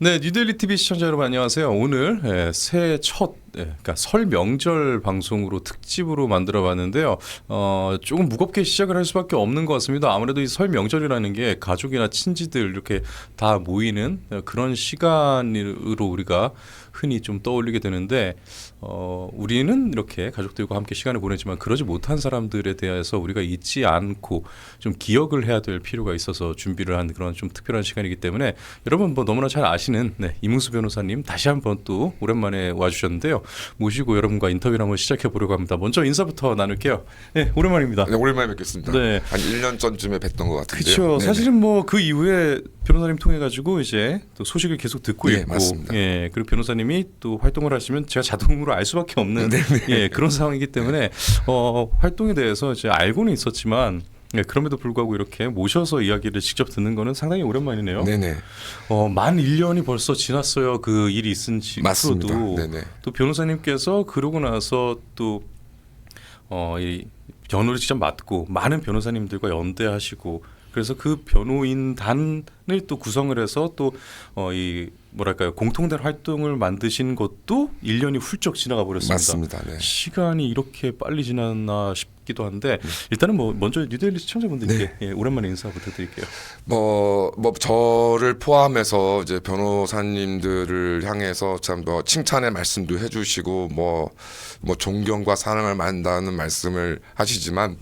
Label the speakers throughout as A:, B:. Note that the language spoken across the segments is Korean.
A: 네, 뉴델리 TV 시청자 여러분 안녕하세요. 오늘 새해 첫 그러니까 설 명절 방송으로 특집으로 만들어봤는데요. 조금 무겁게 시작을 할 수밖에 없는 것 같습니다. 아무래도 이 설 명절이라는 게 가족이나 친지들 이렇게 다 모이는 그런 시간으로 우리가 흔히 좀 떠올리게 되는데 우리는 이렇게 가족들과 함께 시간을 보내지만 그러지 못한 사람들에 대해서 우리가 잊지 않고 좀 기억을 해야 될 필요가 있어서 준비를 한 그런 좀 특별한 시간이기 때문에 여러분 뭐 너무나 잘 아시는 이문수 변호사님 다시 한번 또 오랜만에 와주셨는데요. 모시고 여러분과 인터뷰를 한번 시작해 보려고 합니다. 먼저 인사부터 나눌게요. 네, 오랜만입니다.
B: 네, 오랜만에 뵙겠습니다.
A: 네.
B: 한 1년 전쯤에 뵀던 것 같은데요.
A: 그렇죠. 사실은 뭐 그 이후에 변호사님 통해 가지고 이제 또 소식을 계속 듣고
B: 네,
A: 있고,
B: 맞습니다.
A: 예, 그리고 변호사님이 또 활동을 하시면 제가 자동으로 알 수밖에 없는 예, 그런 상황이기 때문에 활동에 대해서 이제 알고는 있었지만. 네, 그럼에도 불구하고 이렇게 모셔서 이야기를 직접 듣는 거는 상당히 오랜만이네요.
B: 네네.
A: 만 1년이 벌써 지났어요. 그 일이 있은
B: 맞습니다.
A: 후로도.
B: 네네.
A: 또 변호사님께서 그러고 나서 또 이 변호를 직접 맡고 많은 변호사님들과 연대하시고 그래서 그 변호인단을 또 구성을 해서 또 이 뭐랄까요 공통된 활동을 만드신 것도 1년이 훌쩍 지나가 버렸습니다.
B: 맞습니다. 네.
A: 시간이 이렇게 빨리 지났나 싶기도 한데 일단은 뭐 먼저 뉴데일리 시청자분들께 예, 오랜만에 인사 부탁드릴게요.
B: 뭐 저를 포함해서 이제 변호사님들을 향해서 참 뭐 칭찬의 말씀도 해주시고 뭐 존경과 사랑을 만다는 말씀을 하시지만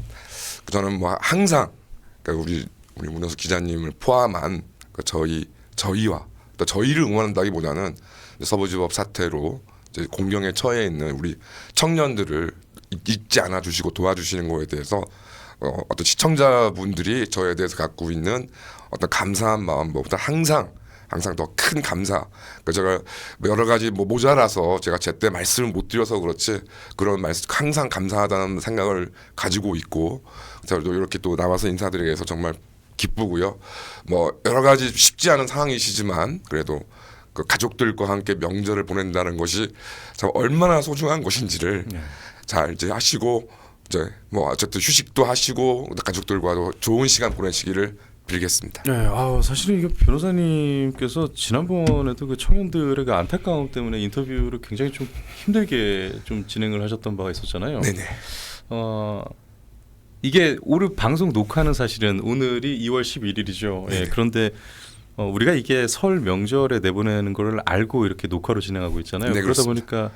B: 저는 뭐 항상 그러니까 우리 문현수 기자님을 포함한 저희와 또 저희를 응원한다기보다는 서부지법 사태로 이제 공경에 처해 있는 우리 청년들을 잊지 않아 주시고 도와주시는 거에 대해서 어떤 시청자분들이 저에 대해서 갖고 있는 어떤 감사한 마음보다 항상 더 큰 감사. 그러니까 제가 여러 가지 뭐 모자라서 제가 제때 말씀을 못 드려서 그렇지 그런 말씀 항상 감사하다는 생각을 가지고 있고 저도 이렇게 또 나와서 인사드리게 해서 정말 기쁘고요. 뭐 여러 가지 쉽지 않은 상황이시지만 그래도 그 가족들과 함께 명절을 보낸다는 것이 참 얼마나 소중한 것인지를 잘 이제 하시고 이제 뭐 어쨌든 휴식도 하시고 가족들과도 좋은 시간 보내시기를 빌겠습니다.
A: 네, 사실은 이게 변호사님께서 지난번에도 그 청년들의 그 안타까움 때문에 인터뷰를 굉장히 좀 힘들게 좀 진행을 하셨던 바가 있었잖아요.
B: 네네.
A: 이게 오늘 방송 녹화는 사실은 오늘이 2월 11일이죠. 예, 그런데 우리가 이게 설 명절에 내보내는 걸 알고 이렇게 녹화로 진행하고 있잖아요.
B: 네,
A: 그러다
B: 그렇습니다.
A: 보니까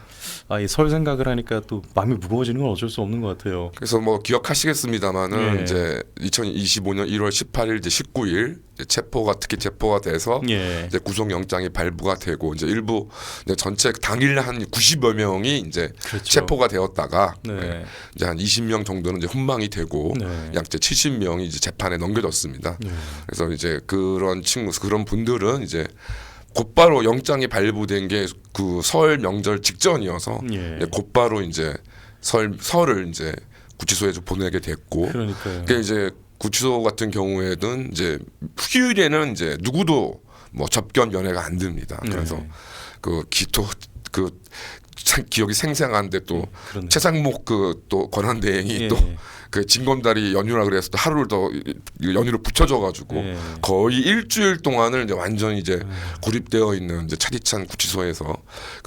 A: 이 설 생각을 하니까 또 마음이 무거워지는 건 어쩔 수 없는 것 같아요.
B: 그래서 뭐 기억하시겠습니다만은
A: 예.
B: 이제 2025년 1월 18일 이제 19일 이제 특히 체포가 돼서
A: 예.
B: 이제 구속영장이 발부가 되고 이제 일부 이제 전체 당일 한 90여 명이 이제
A: 그렇죠.
B: 체포가 되었다가
A: 네.
B: 이제 한 20명 정도는 이제 훈방이 되고
A: 네.
B: 약 이제 70명이 이제 재판에 넘겨졌습니다.
A: 네.
B: 그래서 이제 그런 분들은 이제 곧바로 영장이 발부된 게 그 설 명절 직전이어서
A: 예.
B: 이제 곧바로 이제 설을 이제 구치소에서 보내게 됐고,
A: 그러니까요.
B: 그게 이제 구치소 같은 경우에는 이제 휴일에는 이제 누구도 뭐 접견 면회가 안 됩니다. 그래서 참 기억이 생생한데 또
A: 그러네요.
B: 최상목 또 권한대행이
A: 예.
B: 또 그 진검다리 연휴라 그래서 또 하루를 더 연휴를 붙여줘가지고
A: 예.
B: 거의 일주일 동안을 이제 완전히 이제 고립되어 있는 이제 차디찬 구치소에서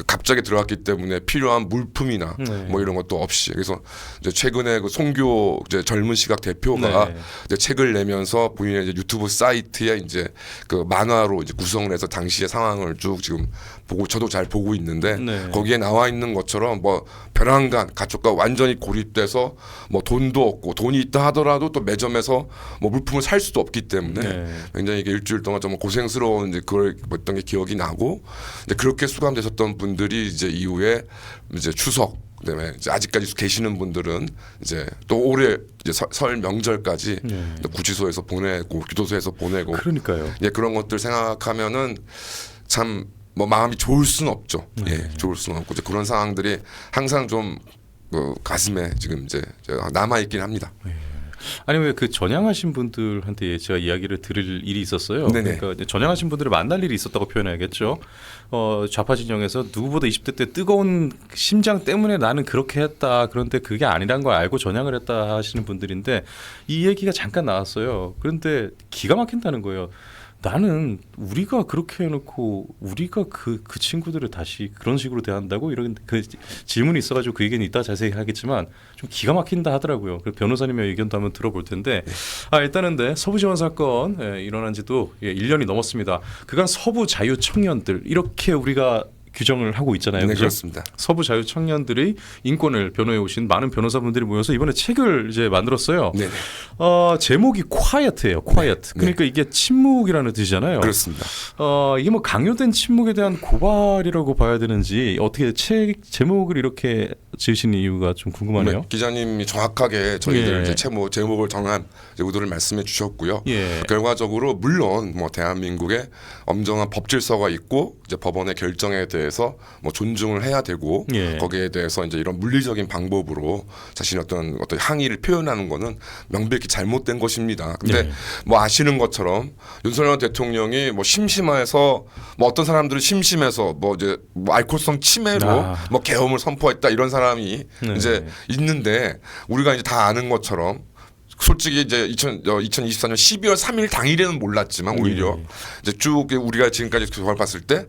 B: 갑자기 들어갔기 때문에 필요한 물품이나 뭐 이런 것도 없이 그래서 이제 최근에 그 송교 이제 젊은 시각 대표가 이제 책을 내면서 본인의 이제 유튜브 사이트에 이제 그 만화로 이제 구성을 해서 당시의 상황을 쭉 지금 보고 저도 잘 보고 있는데 거기에 나와 있는 것처럼 뭐 벼랑간 가족과 완전히 고립돼서 뭐 돈도 없고 돈이 있다 하더라도 또 매점에서 뭐 물품을 살 수도 없기 때문에 굉장히 이게 일주일 동안 좀 고생스러운 이제 그걸 했던 게 기억이 나고 이제 그렇게 수감되셨던 분들이 이제 이후에 이제 추석 그다음에 이제 아직까지 계시는 분들은 이제 또 올해 이제 설 명절까지 구치소에서 보내고 교도소에서 보내고
A: 그러니까요.
B: 예, 그런 것들 생각하면은 참 뭐 마음이 좋을 수는 없죠. 예, 좋을 수는 없고 이제 그런 상황들이 항상 좀 가슴에 지금 이제 남아 있긴 합니다.
A: 아니 왜 그 전향하신 분들한테 제가 이야기를 들을 일이 있었어요.
B: 네네.
A: 그러니까 전향하신 분들을 만날 일이 있었다고 표현해야겠죠. 좌파 진영에서 누구보다 20대 때 뜨거운 심장 때문에 나는 그렇게 했다. 그런데 그게 아니란 걸 알고 전향을 했다 하시는 분들인데 이 얘기가 잠깐 나왔어요. 그런데 기가 막힌다는 거예요. 나는 우리가 그렇게 해놓고 우리가 그 친구들을 다시 그런 식으로 대한다고 이런 그 질문이 있어가지고 그 얘기는 이따 자세히 하겠지만 좀 기가 막힌다 하더라고요. 그 변호사님의 의견도 한번 들어볼 텐데 일단은 서부지원 사건 일어난 지도 1년이 넘었습니다. 그간 서부 자유 청년들 이렇게 우리가 규정을 하고 있잖아요.
B: 네,
A: 그죠?
B: 그렇습니다.
A: 서부 자유 청년들의 인권을 변호해 오신 많은 변호사분들이 모여서 이번에 책을 이제 만들었어요.
B: 네, 네.
A: 제목이 quiet예요. quiet. 그러니까 이게 침묵이라는 뜻이잖아요.
B: 그렇습니다.
A: 이게 뭐 강요된 침묵에 대한 고발이라고 봐야 되는지 어떻게 책 제목을 이렇게 지으신 이유가 좀 궁금하네요.
B: 네, 기자님이 정확하게 저희들
A: 예.
B: 이제 제목을 정한 이제 의도를 말씀해 주셨고요.
A: 예.
B: 결과적으로 물론 뭐 대한민국에 엄정한 법 질서가 있고 이제 법원의 결정에 대해서 뭐 존중을 해야 되고
A: 예.
B: 거기에 대해서 이제 이런 물리적인 방법으로 자신의 어떤 항의를 표현하는 거는 명백히 잘못된 것입니다. 근데
A: 예.
B: 뭐 아시는 것처럼 윤석열 대통령이 뭐 심심해서 뭐 어떤 사람들은 심심해서 뭐 이제 뭐 알코올성 치매로 뭐 계엄을 선포했다 이런 사람이
A: 네.
B: 이제 있는데 우리가 이제 다 아는 것처럼 솔직히 이제 2024년 12월 3일 당일에는 몰랐지만 오히려 이제 쭉 우리가 지금까지 그걸 봤을 때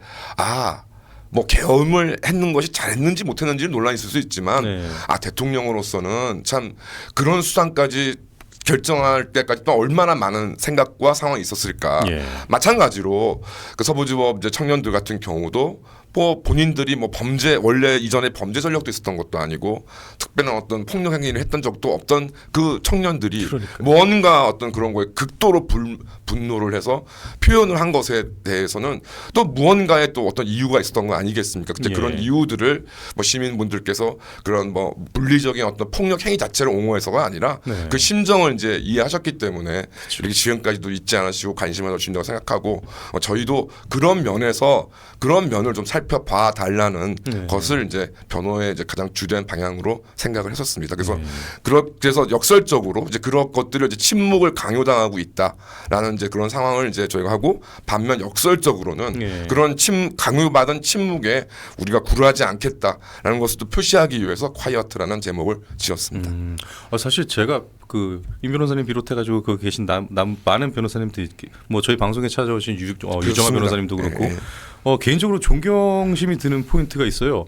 B: 뭐 계엄을 했는 것이 잘했는지 못했는지는 논란이 있을 수 있지만 대통령으로서는 참 그런 수단까지 결정할 때까지 또 얼마나 많은 생각과 상황이 있었을까.
A: 예.
B: 마찬가지로 그 서부지법 이제 청년들 같은 경우도 뭐 본인들이 뭐 원래 이전에 범죄 전력도 있었던 것도 아니고 특별한 어떤 폭력 행위를 했던 적도 없던 그 청년들이
A: 그러니까요.
B: 뭔가 어떤 그런 거에 극도로 분노를 해서 표현을 한 것에 대해서는 또 무언가의 또 어떤 이유가 있었던 거 아니겠습니까? 근데
A: 예.
B: 그런 이유들을 뭐 시민분들께서 그런 뭐 물리적인 어떤 폭력 행위 자체를 옹호해서가 아니라 그 심정을 이제 이해하셨기 때문에 이렇게 지금까지도 잊지 않으시고 관심을 주신다고 생각하고 저희도 그런 면에서 그런 면을 좀 살펴봐 달라는 것을 이제 변호의 이제 가장 주된 방향으로 생각을 했었습니다. 그래서 역설적으로 이제 그런 것들을 이제 침묵을 강요당하고 있다라는 이제 그런 상황을 이제 저희가 하고 반면 역설적으로는 그런 강요받은 침묵에 우리가 굴하지 않겠다라는 것을 또 표시하기 위해서 콰이어트라는 제목을 지었습니다.
A: 사실 제가 임 변호사님 비롯해가지고 그 계신 많은 변호사님들 뭐 저희 방송에 찾아오신 유정아 변호사님도 그렇고 개인적으로 존경심이 드는 포인트가 있어요.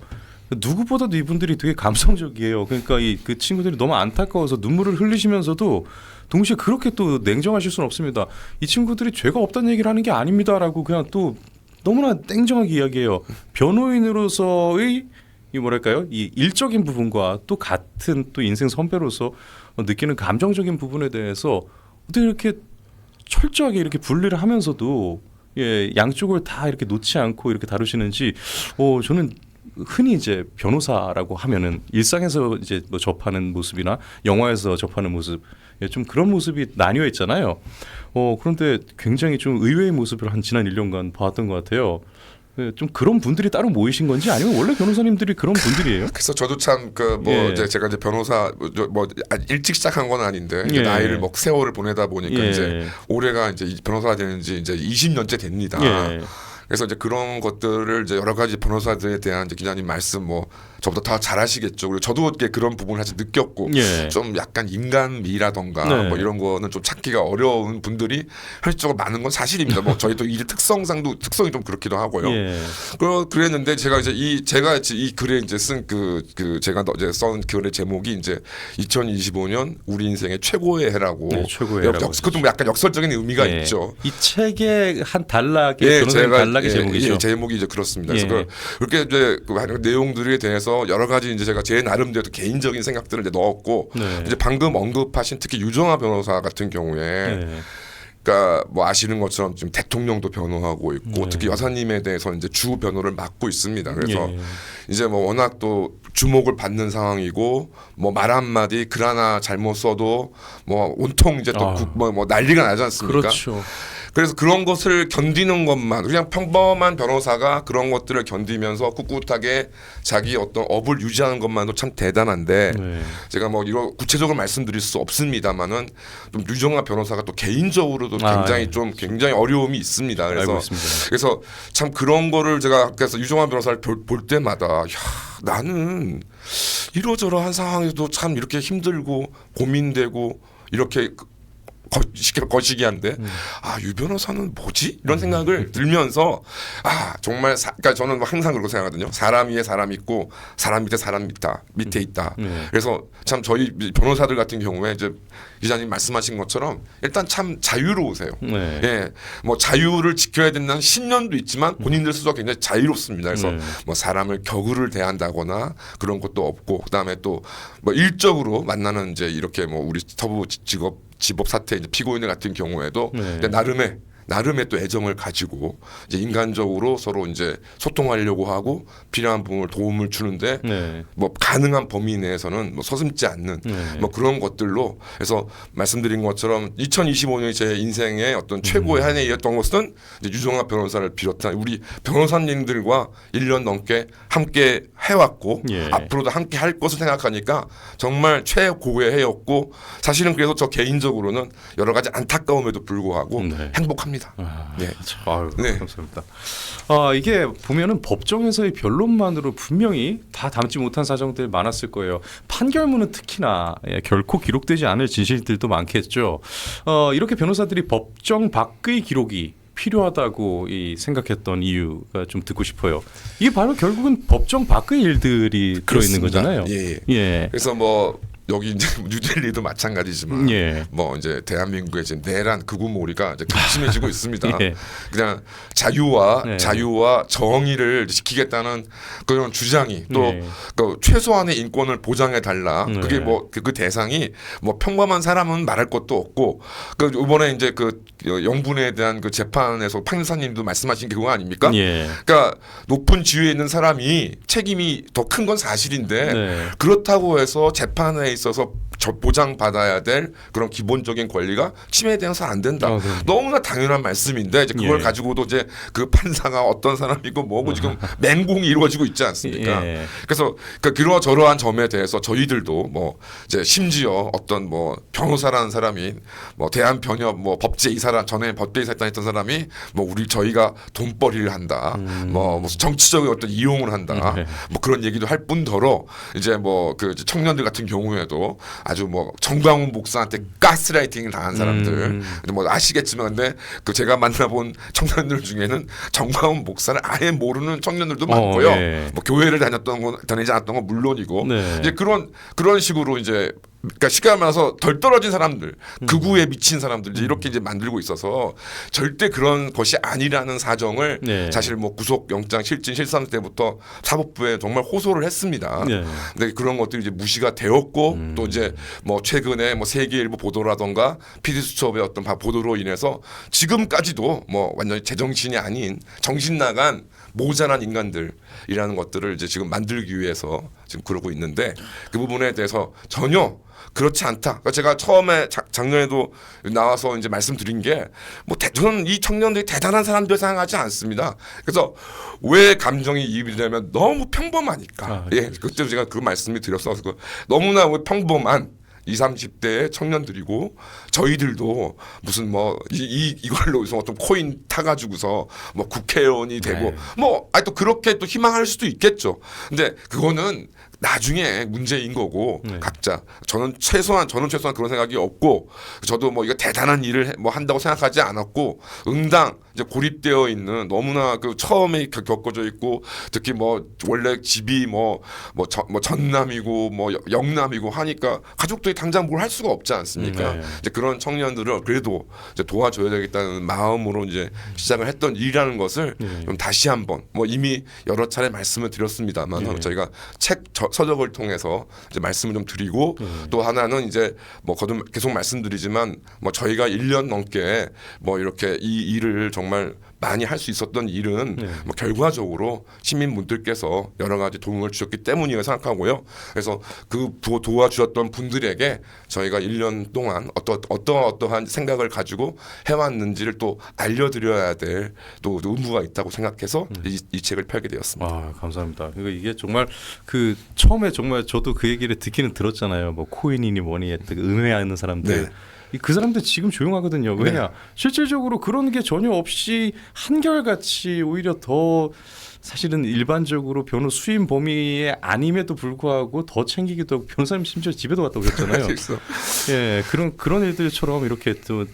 A: 누구보다도 이분들이 되게 감성적이에요. 그러니까 그 친구들이 너무 안타까워서 눈물을 흘리시면서도 동시에 그렇게 또 냉정하실 수는 없습니다. 이 친구들이 죄가 없다는 얘기를 하는 게 아닙니다라고 그냥 또 너무나 냉정하게 이야기해요. 변호인으로서의 이 일적인 부분과 또 같은 또 인생 선배로서 느끼는 감정적인 부분에 대해서 어떻게 이렇게 철저하게 이렇게 분리를 하면서도 양쪽을 다 이렇게 놓지 않고 이렇게 다루시는지 저는 흔히 이제 변호사라고 하면은 일상에서 이제 뭐 접하는 모습이나 영화에서 접하는 모습 좀 그런 모습이 나뉘어 있잖아요. 그런데 굉장히 좀 의외의 모습을 한 지난 1년간 봐왔던 것 같아요. 좀 그런 분들이 따로 모이신 건지 아니면 원래 변호사님들이 그런 분들이에요?
B: 그래서 저도 참 이제 제가 이제 변호사 일찍 시작한 건 아닌데 이제 나이를 세월을 보내다 보니까 이제 올해가 이제 변호사가 되는 지 이제 20년째 됩니다. 그래서 이제 그런 것들을 이제 여러 가지 변호사들에 대한 이제 기자님 말씀 뭐 저보다 더 잘하시겠죠. 그리고 저도 이렇게 그런 부분을 사실 느꼈고 좀 약간 인간미라던가 뭐 이런 거는 좀 찾기가 어려운 분들이 현실적으로 많은 건 사실입니다. 뭐 저희도 이 특성이 좀 그렇기도 하고요. 그랬는데 제가 이제 이 글에 이제 쓴 제가 이제 쓴 글의 제목이 이제 2025년 우리 인생의 최고의 해라고.
A: 최고의 해라고.
B: 그것도 뭐 약간 역설적인 의미가 있죠.
A: 이 책의 한 단락의 변호사님 단락의 제목이죠.
B: 제목이 이제 그렇습니다. 그래서 그렇게 이제 내용들에 대해서 여러 가지 이제 제가 제 나름대로 개인적인 생각들을 이제 넣었고 이제 방금 언급하신 특히 유정아 변호사 같은 경우에 그러니까 뭐 아시는 것처럼 지금 대통령도 변호하고 있고 특히 여사님에 대해서 이제 주 변호를 맡고 있습니다. 그래서 이제 뭐 워낙 또 주목을 받는 상황이고 뭐 말 한마디 글 하나 잘못 써도 뭐 온통 이제 또 뭐 난리가 나지 않습니까?
A: 그렇죠.
B: 그래서 그런 것을 견디는 것만 그냥 평범한 변호사가 그런 것들을 견디면서 꿋꿋하게 자기 어떤 업을 유지하는 것만도 참 대단한데 제가 뭐 이런 구체적으로 말씀드릴 수 없습니다만은 좀 유정아 변호사가 또 개인적으로도 굉장히 어려움이 있습니다. 그래서 참 그런 거를 제가 그래서 유정아 변호사를 볼 때마다 나는 이러저러한 상황에도 참 이렇게 힘들고 고민되고 이렇게 거시기한데 유 변호사는 뭐지? 이런 생각을 들면서 정말 그러니까 저는 항상 그렇게 생각하거든요. 사람 위에 사람 있고 사람 밑에 사람 밑에 있다. 그래서 참 저희 변호사들 같은 경우에 이제 기자님 말씀하신 것처럼 일단 참 자유로우세요.
A: 네.
B: 예, 뭐 자유를 지켜야 된다는 신념도 있지만 본인들 스스로 굉장히 자유롭습니다. 그래서 뭐 사람을 격으를 대한다거나 그런 것도 없고, 그다음에 또 뭐 일적으로 만나는 이제 이렇게 뭐 우리 서부 집업 사태 이제 피고인들 같은 경우에도 나름의 또 애정을 가지고 이제 인간적으로 서로 이제 소통하려고 하고 필요한 부분을 도움을 주는데 뭐 가능한 범위 내에서는 뭐 서슴지 않는 뭐 그런 것들로 해서 말씀드린 것처럼 2025년이 제 인생의 어떤 최고의 한 해였던 것은 이제 유정학 변호사를 비롯한 우리 변호사님들과 1년 넘게 함께 해왔고 앞으로도 함께 할 것을 생각하니까 정말 최고의 해였고, 사실은 그래서 저 개인적으로는 여러 가지 안타까움에도 불구하고 행복합니다.
A: 네. 감사합니다. 이게 보면은 법정에서의 변론만으로 분명히 다 담지 못한 사정들 많았을 거예요. 판결문은 특히나 결코 기록되지 않을 진실들도 많겠죠. 이렇게 변호사들이 법정 밖의 기록이 필요하다고 생각했던 이유가 좀 듣고 싶어요. 이게 바로 결국은 법정 밖의 일들이 들어있는 거잖아요.
B: 예. 그래서 뭐 여기 이제 뉴델리도 마찬가지지만 뭐 이제 대한민국의 이제 내란 극우몰이가 이제 극심해지고 있습니다. 그냥 자유와 정의를 지키겠다는 그런 주장이 또 그 최소한의 인권을 보장해 달라. 그게 뭐 그 대상이 뭐 평범한 사람은 말할 것도 없고, 그 이번에 이제 그 영분에 대한 그 재판에서 판사님도 말씀하신 게 그거 아닙니까? 그러니까 높은 지위에 있는 사람이 책임이 더 큰 건 사실인데 그렇다고 해서 재판에 있어서 보장받아야 될 그런 기본적인 권리가 침해되어서 안 된다. 너무나 당연한 말씀인데 이제 그걸 가지고도 이제 그 판사가 어떤 사람이고 뭐고 지금 맹공이 이루어지고 있지 않습니까? 그래서 그러저러한 점에 대해서 저희들도 뭐 이제 심지어 어떤 뭐 변호사라는 사람이 뭐 대한변협 뭐 법제이사라 전에 법제이사 했던 사람이 뭐 저희가 돈벌이를 한다. 뭐 무슨 정치적인 어떤 이용을 한다. 뭐 그런 얘기도 할 뿐더러 이제 뭐 그 청년들 같은 경우에도 아주 뭐 정광훈 목사한테 가스라이팅을 당한 사람들 뭐 아시겠지만, 근데 그 제가 만나본 청년들 중에는 정광훈 목사를 아예 모르는 청년들도 많고요. 뭐 교회를 다니지 않았던 건 물론이고 이제 그런 식으로 이제 그러니까 시간이 많아서 덜 떨어진 사람들, 극우에 미친 사람들 이렇게 이제 만들고 있어서 절대 그런 것이 아니라는 사정을 사실 뭐 구속영장 실질 실상 때부터 사법부에 정말 호소를 했습니다. 근데 그런 것들이 이제 무시가 되었고 또 이제 뭐 최근에 뭐 세계일보 보도라던가 PD수첩의 어떤 보도로 인해서 지금까지도 뭐 완전히 제정신이 아닌 정신 나간 모자란 인간들이라는 것들을 이제 지금 만들기 위해서 지금 그러고 있는데, 그 부분에 대해서 전혀 그렇지 않다. 그러니까 제가 처음에 작년에도 나와서 이제 말씀드린 게 뭐 저는 이 청년들이 대단한 사람들 생각하지 않습니다. 그래서 왜 감정이 이입이 되면 너무 평범하니까. 그때도 제가 그 말씀을 드렸어서 너무나 평범한 20, 30대의 청년들이고 저희들도 무슨 뭐 이걸로 어떤 코인 타가지고서 뭐 국회의원이 되고 뭐 또 그렇게 또 희망할 수도 있겠죠. 근데 그거는 나중에 문제인 거고 각자 저는 최소한 그런 생각이 없고, 저도 뭐 이거 대단한 일을 뭐 한다고 생각하지 않았고, 응당 이제 고립되어 있는 너무나 그 처음에 겪어져 있고, 특히 뭐 원래 집이 뭐 전남이고 뭐 영남이고 하니까 가족들이 당장 뭘 할 수가 없지 않습니까? 이제 그런 청년들을 그래도 이제 도와줘야 되겠다는 마음으로 이제 시작을 했던 일이라는 것을 좀 다시 한번 뭐 이미 여러 차례 말씀을 드렸습니다만 저희가 서적을 통해서 이제 말씀을 좀 드리고, 또 하나는 이제 뭐 거듭 계속 말씀드리지만 뭐 저희가 1년 넘게 뭐 이렇게 이 일을 정말 많이 할 수 있었던 일은 뭐 결과적으로 시민분들께서 여러 가지 도움을 주셨기 때문이라고 생각하고요. 그래서 그 도와주셨던 분들에게 저희가 1년 동안 어떠한 생각을 가지고 해왔는지를 또 알려드려야 될 또 의무가 있다고 생각해서 이 책을 펴게 되었습니다.
A: 감사합니다. 그러니까 이게 정말 그 처음에 정말 저도 그 얘기를 듣기는 들었잖아요. 뭐 코인이니 뭐니 했던 음해하는 사람들. 그 사람들 지금 조용하거든요. 왜냐? 실질적으로 그런 게 전혀 없이 한결같이 오히려 더 사실은 일반적으로 변호 수임 범위에 아님에도 불구하고 더 챙기기도 하고 변호사님 심지어 집에도 갔다 오셨잖아요.
B: 그래서
A: 예, 그런 일들처럼 이렇게 또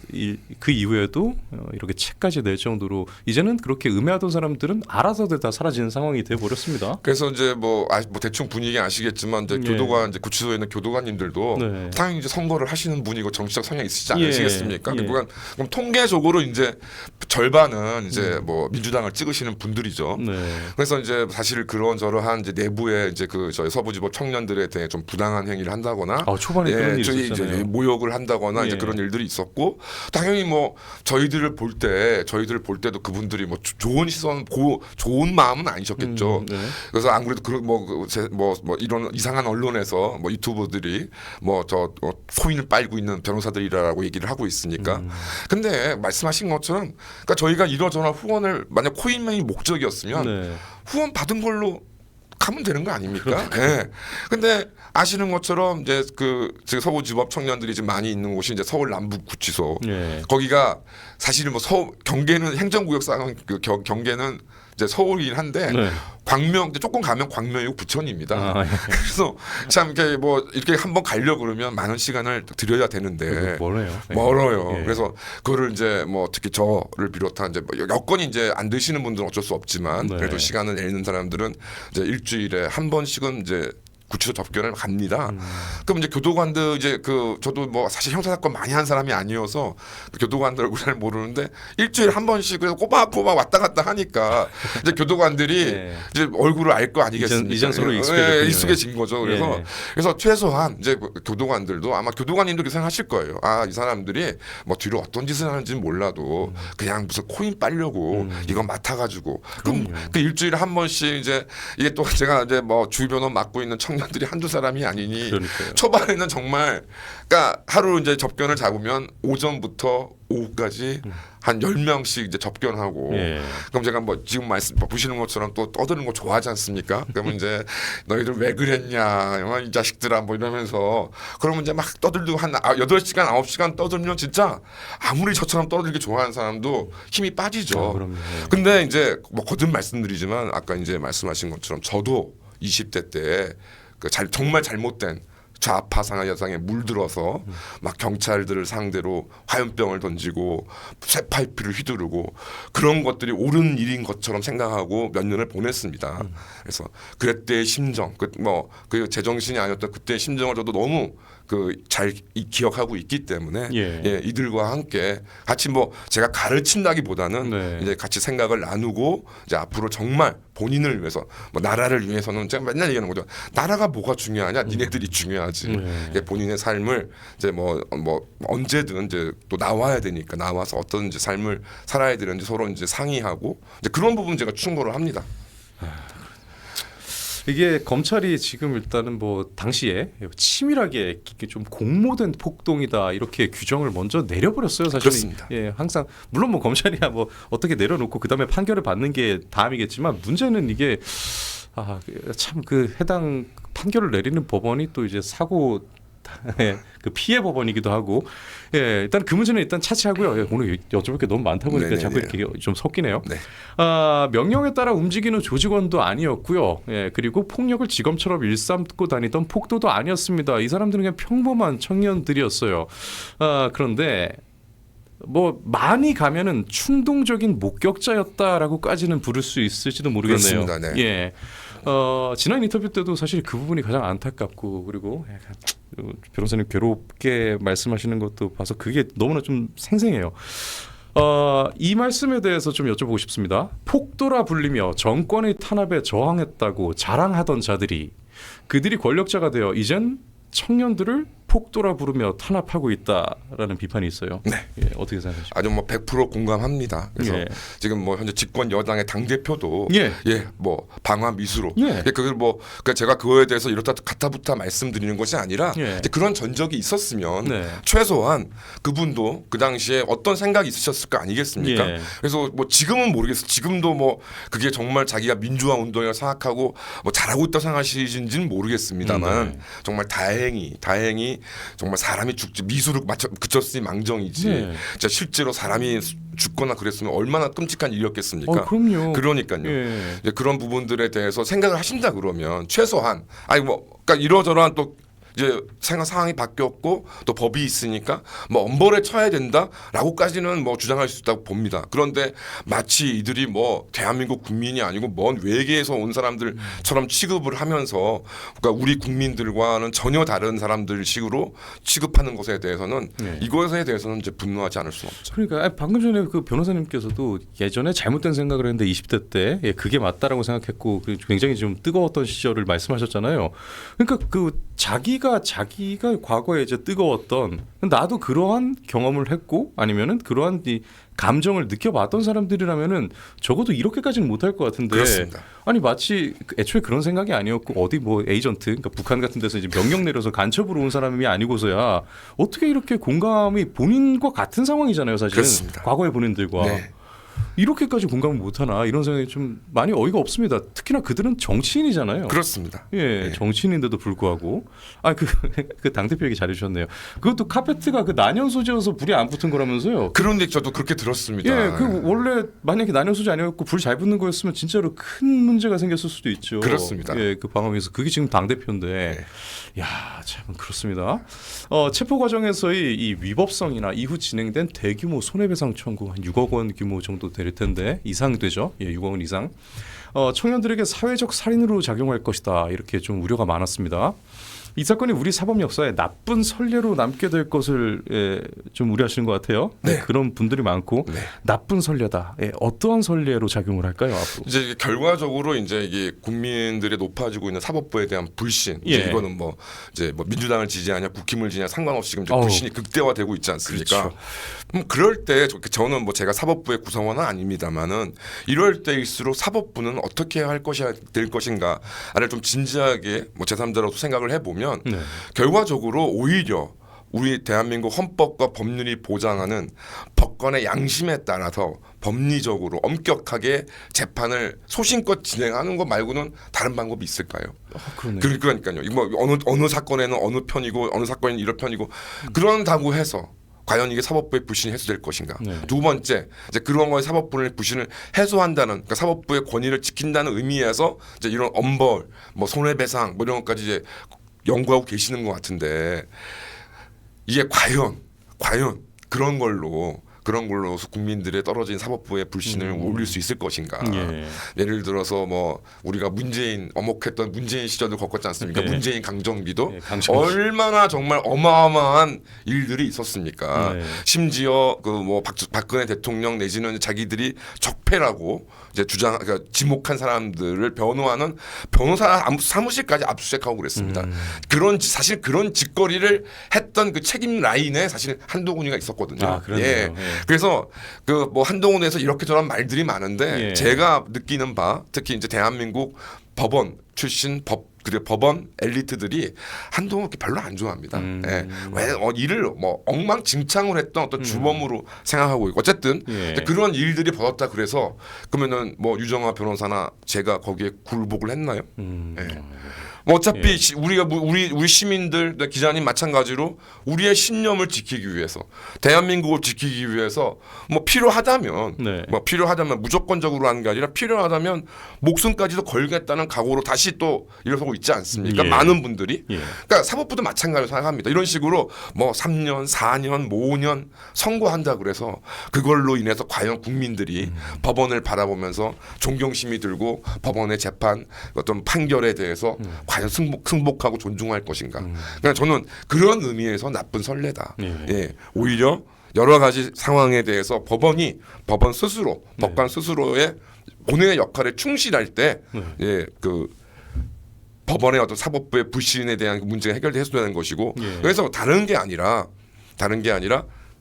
A: 그 이후에도 이렇게 책까지 낼 정도로 이제는 그렇게 음해하던 사람들은 알아서들 다 사라지는 상황이 돼 버렸습니다.
B: 그래서 이제 뭐 대충 분위기 아시겠지만 이제
A: 예.
B: 교도관 이제 구치소에 있는 교도관님들도
A: 네.
B: 당연히 이제 선거를 하시는 분이고 정치적 성향이 있으시지
A: 예.
B: 않으시겠습니까?
A: 예.
B: 그럼 통계적으로 이제 절반은 이제 뭐 민주당을 찍으시는 분들이죠.
A: 네.
B: 그래서 이제 사실 그런저러한 이제 내부에 이제 그 저희 서부지법 청년들에 대해 좀 부당한 행위를 한다거나
A: 초반에 그런 일이
B: 저희
A: 있었잖아요.
B: 이제 모욕을 한다거나 이제
A: 예.
B: 그런 일들이 있었고 당연히 뭐 저희들을 볼 때도 그분들이 뭐 좋은 시선, 좋은 마음은 아니셨겠죠.
A: 네.
B: 그래서 안 그래도 뭐 이런 이상한 언론에서 뭐 유튜버들이 코인을 빨고 있는 변호사들이라고 얘기를 하고 있으니까. 근데 말씀하신 것처럼 그러니까 저희가 이러저러 후원을 만약 코인만이 목적이었으면
A: 네.
B: 후원 받은 걸로 가면 되는 거 아닙니까? 예. 근데 아시는 것처럼 이제 지금 서부지법 청년들이 지금 많이 있는 곳이 이제 서울 남부구치소.
A: 예.
B: 거기가 사실은 뭐 경계는 행정구역상 경계는 이제 서울이긴 한데
A: 네.
B: 광명 조금 가면 광명이고 부천입니다.
A: 예.
B: 그래서 참 이렇게 한번 가려 그러면 많은 시간을 들여야 되는데
A: 멀어요.
B: 멀어요.
A: 예.
B: 그래서 그거를 이제 뭐 특히 저를 비롯한 이제 뭐 여건이 이제 안 되시는 분들은 어쩔 수 없지만
A: 네.
B: 그래도 시간을 내는 사람들은 이제 일주일에 한 번씩은 이제 구치소 접견을 갑니다. 그럼 이제 교도관들 저도 뭐 사실 형사사건 많이 한 사람이 아니어서 교도관들 얼굴 잘 모르는데 일주일에 한 번씩 그래서 꼬박꼬박 왔다 갔다 하니까 이제 교도관들이
A: 예.
B: 이제 얼굴을 알 거 아니겠습니까?
A: 이전 서로 익숙해졌군요.
B: 익숙해진 거죠. 그래서
A: 예.
B: 그래서 최소한 이제 교도관들도 아마 교도관님도 생각하실 거예요. 이 사람들이 뭐 뒤로 어떤 짓을 하는지는 몰라도 그냥 무슨 코인 빨려고 이거 맡아가지고 그럼 그 일주일에 한 번씩 이제 이게 또 제가 이제 뭐 주변원 맡고 있는 청년들이 한두 사람이 아니니
A: 그러니까요.
B: 초반에는 정말 그러니까 하루 이제 접견을 잡으면 오전부터 오후까지 한 10명씩 이제 접견하고
A: 예.
B: 그럼 제가 뭐 지금 보시는 것처럼 또 떠드는 거 좋아하지 않습니까? 그러면 이제 너희들 왜 그랬냐 이 자식들아 뭐 이러면서 그러면 이제 막 떠들고 한 8시간 9시간 떠들면 진짜 아무리 저처럼 떠들기 좋아하는 사람도 힘이 빠지죠.
A: 그럼요. 예.
B: 근데 이제 뭐 거듭 말씀드리지만 아까 이제 말씀하신 것처럼 저도 20대 때 정말 잘못된 좌파 상하여상에 물들어서 막 경찰들을 상대로 화염병을 던지고 쇠파이프를 휘두르고 그런 것들이 옳은 일인 것처럼 생각하고 몇 년을 보냈습니다. 그래서 그때의 심정, 그 제정신이 아니었던 그때의 심정을 저도 너무 잘 기억하고 있기 때문에
A: 예.
B: 이들과 함께 같이 뭐 제가 가르친다기보다는
A: 네.
B: 이제 같이 생각을 나누고 이제 앞으로 정말 본인을 위해서 뭐 나라를 위해서는 제가 맨날 얘기하는 거죠. 나라가 뭐가 중요하냐? 니네들이 중요하지.
A: 네.
B: 본인의 삶을 이제 뭐 언제든 이제 또 나와야 되니까 나와서 어떤 이제 삶을 살아야 되는지 서로 이제 상의하고 이제 그런 부분 제가 충고를 합니다.
A: 이게 검찰이 지금 일단은 뭐 당시에 치밀하게 이게 좀 공모된 폭동이다 이렇게 규정을 먼저 내려버렸어요. 사실
B: 그렇습니다.
A: 예, 항상 물론 뭐 검찰이야 뭐 어떻게 내려놓고 그 다음에 판결을 받는 게 다음이겠지만 문제는 이게 참 그 해당 판결을 내리는 법원이 또 이제 사고 그 피해 법원이기도 하고 일단 그 문제는 일단 차치하고요. 오늘 여쭤볼 게 너무 많다 보니까
B: 네네네.
A: 자꾸 이렇게 좀 섞이네요.
B: 네.
A: 명령에 따라 움직이는 조직원도 아니었고요. 그리고 폭력을 지검처럼 일삼고 다니던 폭도도 아니었습니다. 이 사람들은 그냥 평범한 청년들이었어요. 그런데 뭐 많이 가면은 충동적인 목격자였다라고까지는 부를 수 있을지도 모르겠네요.
B: 그렇습니다. 네.
A: 예. 지난 인터뷰 때도 사실 그 부분이 가장 안타깝고 그리고 약간 변호사님 괴롭게 말씀하시는 것도 봐서 그게 너무나 좀 생생해요. 이 말씀에 대해서 좀 여쭤보고 싶습니다. 폭도라 불리며 정권의 탄압에 저항했다고 자랑하던 자들이 그들이 권력자가 되어 이젠 청년들을 폭도라 부르며 탄압하고 있다라는 비판이 있어요.
B: 네.
A: 예, 어떻게 생각하십니까?
B: 아주 뭐 100% 공감합니다. 그래서
A: 예.
B: 지금 뭐 현재 집권 여당의 당 대표도
A: 예.
B: 뭐 방화 미수로
A: 예.
B: 그걸 뭐 그러니까 제가 그거에 대해서 이렇다 가타부타 말씀드리는 것이 아니라
A: 예.
B: 이제 그런 전적이 있었으면
A: 네.
B: 최소한 그분도 그 당시에 어떤 생각이 있으셨을 거 아니겠습니까?
A: 예.
B: 그래서 뭐 지금은 모르겠어요. 지금도 뭐 그게 정말 자기가 민주화 운동이라고 생각하고 뭐 잘하고 있다고 생각하시는지는 모르겠습니다만
A: 네.
B: 정말 다행히 상황이 정말 사람이 죽지 미수로 맞춰 그쳤으니 망정이지.
A: 네.
B: 진짜 실제로 사람이 죽거나 그랬으면 얼마나 끔찍한 일이었겠습니까?
A: 그럼요.
B: 그러니까요.
A: 예.
B: 이제 그런 부분들에 대해서 생각을 하신다 그러면 최소한 아니 뭐 그러니까 이러저러한 또 이제 생활 상황이 바뀌었고 또 법이 있으니까 뭐 엄벌에 처해야 된다라고까지는 뭐 주장할 수 있다고 봅니다. 그런데 마치 이들이 뭐 대한민국 국민이 아니고 먼 외계에서 온 사람들처럼 취급을 하면서 그러니까 우리 국민들과는 전혀 다른 사람들 식으로 취급하는 것에 대해서는
A: 네.
B: 이것에 대해서는 이제 분노하지 않을 수는 없죠.
A: 그러니까 방금 전에 그 변호사님께서도 예전에 잘못된 생각을 했는데 20대 때 그게 맞다라고 생각했고 굉장히 좀 뜨거웠던 시절을 말씀하셨잖아요. 그러니까 그 자기가 과거에 이제 뜨거웠던 나도 그러한 경험을 했고 아니면은 그러한 이 감정을 느껴봤던 사람들이라면은 적어도 이렇게까지는 못할 것 같은데
B: 그렇습니다.
A: 아니 마치 애초에 그런 생각이 아니었고 어디 뭐 에이전트 그러니까 북한 같은 데서 이제 명령 내려서 간첩으로 온 사람이 아니고서야 어떻게 이렇게 공감이 본인과 같은 상황이잖아요 사실은
B: 그렇습니다.
A: 과거의 본인들과
B: 네.
A: 이렇게까지 공감을 못하나 이런 생각이 좀 많이 어이가 없습니다. 특히나 그들은 정치인이잖아요.
B: 그렇습니다.
A: 예,
B: 네. 정치인인데도
A: 불구하고 그 당대표 얘기 잘해주셨네요. 그것도 카페트가 그 난연 소재여서 불이 안 붙은 거라면서요.
B: 그런 얘기 저도 그렇게 들었습니다.
A: 예, 그 원래 만약에 난연 소재 아니었고 불 잘 붙는 거였으면 진짜로 큰 문제가 생겼을 수도 있죠.
B: 그렇습니다.
A: 예, 그 방어에서 그게 지금 당 대표인데, 야, 참 그렇습니다. 체포 과정에서의 이 위법성이나 이후 진행된 대규모 손해배상 청구 한 6억 원 규모 정도 될 텐데 이상 되죠. 예, 6억 원 이상. 청년들에게 사회적 살인으로 작용할 것이다 이렇게 좀 우려가 많았습니다. 이 사건이 우리 사법 역사에 나쁜 선례로 남게 될 것을 좀 우려하시는 것 같아요.
B: 네.
A: 그런 분들이 많고
B: 네.
A: 나쁜 선례다. 어떠한 선례로 작용을 할까요 앞으로?
B: 이제 이게 결과적으로 이제 이게 국민들의 높아지고 있는 사법부에 대한 불신. 이제
A: 예.
B: 이거는 뭐 이제 뭐 민주당을 지지하냐 국힘을 지지하냐 상관없이 지금 이제
A: 어우.
B: 불신이 극대화되고 있지 않습니까?
A: 그렇죠.
B: 그럴 때 저는 뭐 제가 사법부의 구성원은 아닙니다만은 이럴 때일수록 사법부는 어떻게 할 것이 될 것인가를 좀 진지하게 뭐 제3자로서 생각을 해보면
A: 네.
B: 결과적으로 오히려 우리 대한민국 헌법과 법률이 보장하는 법관의 양심에 따라서 법리적으로 엄격하게 재판을 소신껏 진행하는 것 말고는 다른 방법이 있을까요?
A: 그러네요.
B: 그러니까요. 뭐 어느 사건에는 어느 편이고 어느 사건에는 이런 편이고 그런다고 해서 과연 이게 사법부의 불신이 해소될 것인가?
A: 네.
B: 두 번째, 이제 그런 거에 사법부의 불신을 해소한다는, 그러니까 사법부의 권위를 지킨다는 의미에서 이제 이런 엄벌, 뭐 손해배상, 뭐 이런 것까지 이제 연구하고 계시는 것 같은데 이게 과연 그런 걸로서 국민들의 떨어진 사법부의 불신을 올릴 수 있을 것인가?
A: 예.
B: 예를 들어서 뭐 우리가 어목했던 문재인 시절도 겪었지 않습니까?
A: 네.
B: 문재인 강정기도
A: 네, 강정기.
B: 얼마나 정말 어마어마한 일들이 있었습니까?
A: 네.
B: 심지어 그 뭐 박근혜 대통령 내지는 자기들이 적폐라고 이제 그러니까 지목한 사람들을 변호하는 변호사 사무실까지 압수수색하고 그랬습니다. 사실 그런 짓거리를 했던 그 책임 라인에 사실 한동훈이가 있었거든요.
A: 아, 그러네요.
B: 예.
A: 예.
B: 그래서 그 뭐 한동훈에서 이렇게 저런 말들이 많은데
A: 예.
B: 제가 느끼는 바 특히 이제 대한민국 법원 출신 법원 엘리트들이 한동훈 별로 안 좋아합니다. 예. 왜 일을 뭐 엉망진창을 했던 어떤 주범으로 생각하고 있고 어쨌든
A: 예.
B: 그런 일들이 벌었다 그래서 그러면은 뭐 유정아 변호사나 제가 거기에 굴복을 했나요? 예. 뭐 어차피
A: 예.
B: 우리 시민들 기자님 마찬가지로 우리의 신념을 지키기 위해서 대한민국을 지키기 위해서 뭐 필요하다면
A: 네.
B: 무조건적으로 하는 게 아니라 필요하다면 목숨까지도 걸겠다는 각오로 다시 또 일어서고 있지 않습니까?
A: 예.
B: 많은 분들이.
A: 예.
B: 그러니까 사법부도 마찬가지로 생각합니다. 이런 식으로 뭐 3년, 4년, 뭐 5년 선고한다 그래서 그걸로 인해서 과연 국민들이 법원을 바라보면서 존경심이 들고 법원의 재판 어떤 판결에 대해서 과연 승복하고 존중할 것인가. 그러니까 저는 그런 의미에서 나쁜 선례다.
A: 예.
B: 예. 오히려 여러 가지 상황에 대해서 법관 스스로의 본인의 역할에 충실할 때 그 법원의 어떤 사법부의 불신에 대한 문제가 해결돼야 되는 것이고
A: 예.
B: 그래서 다른 게 아니라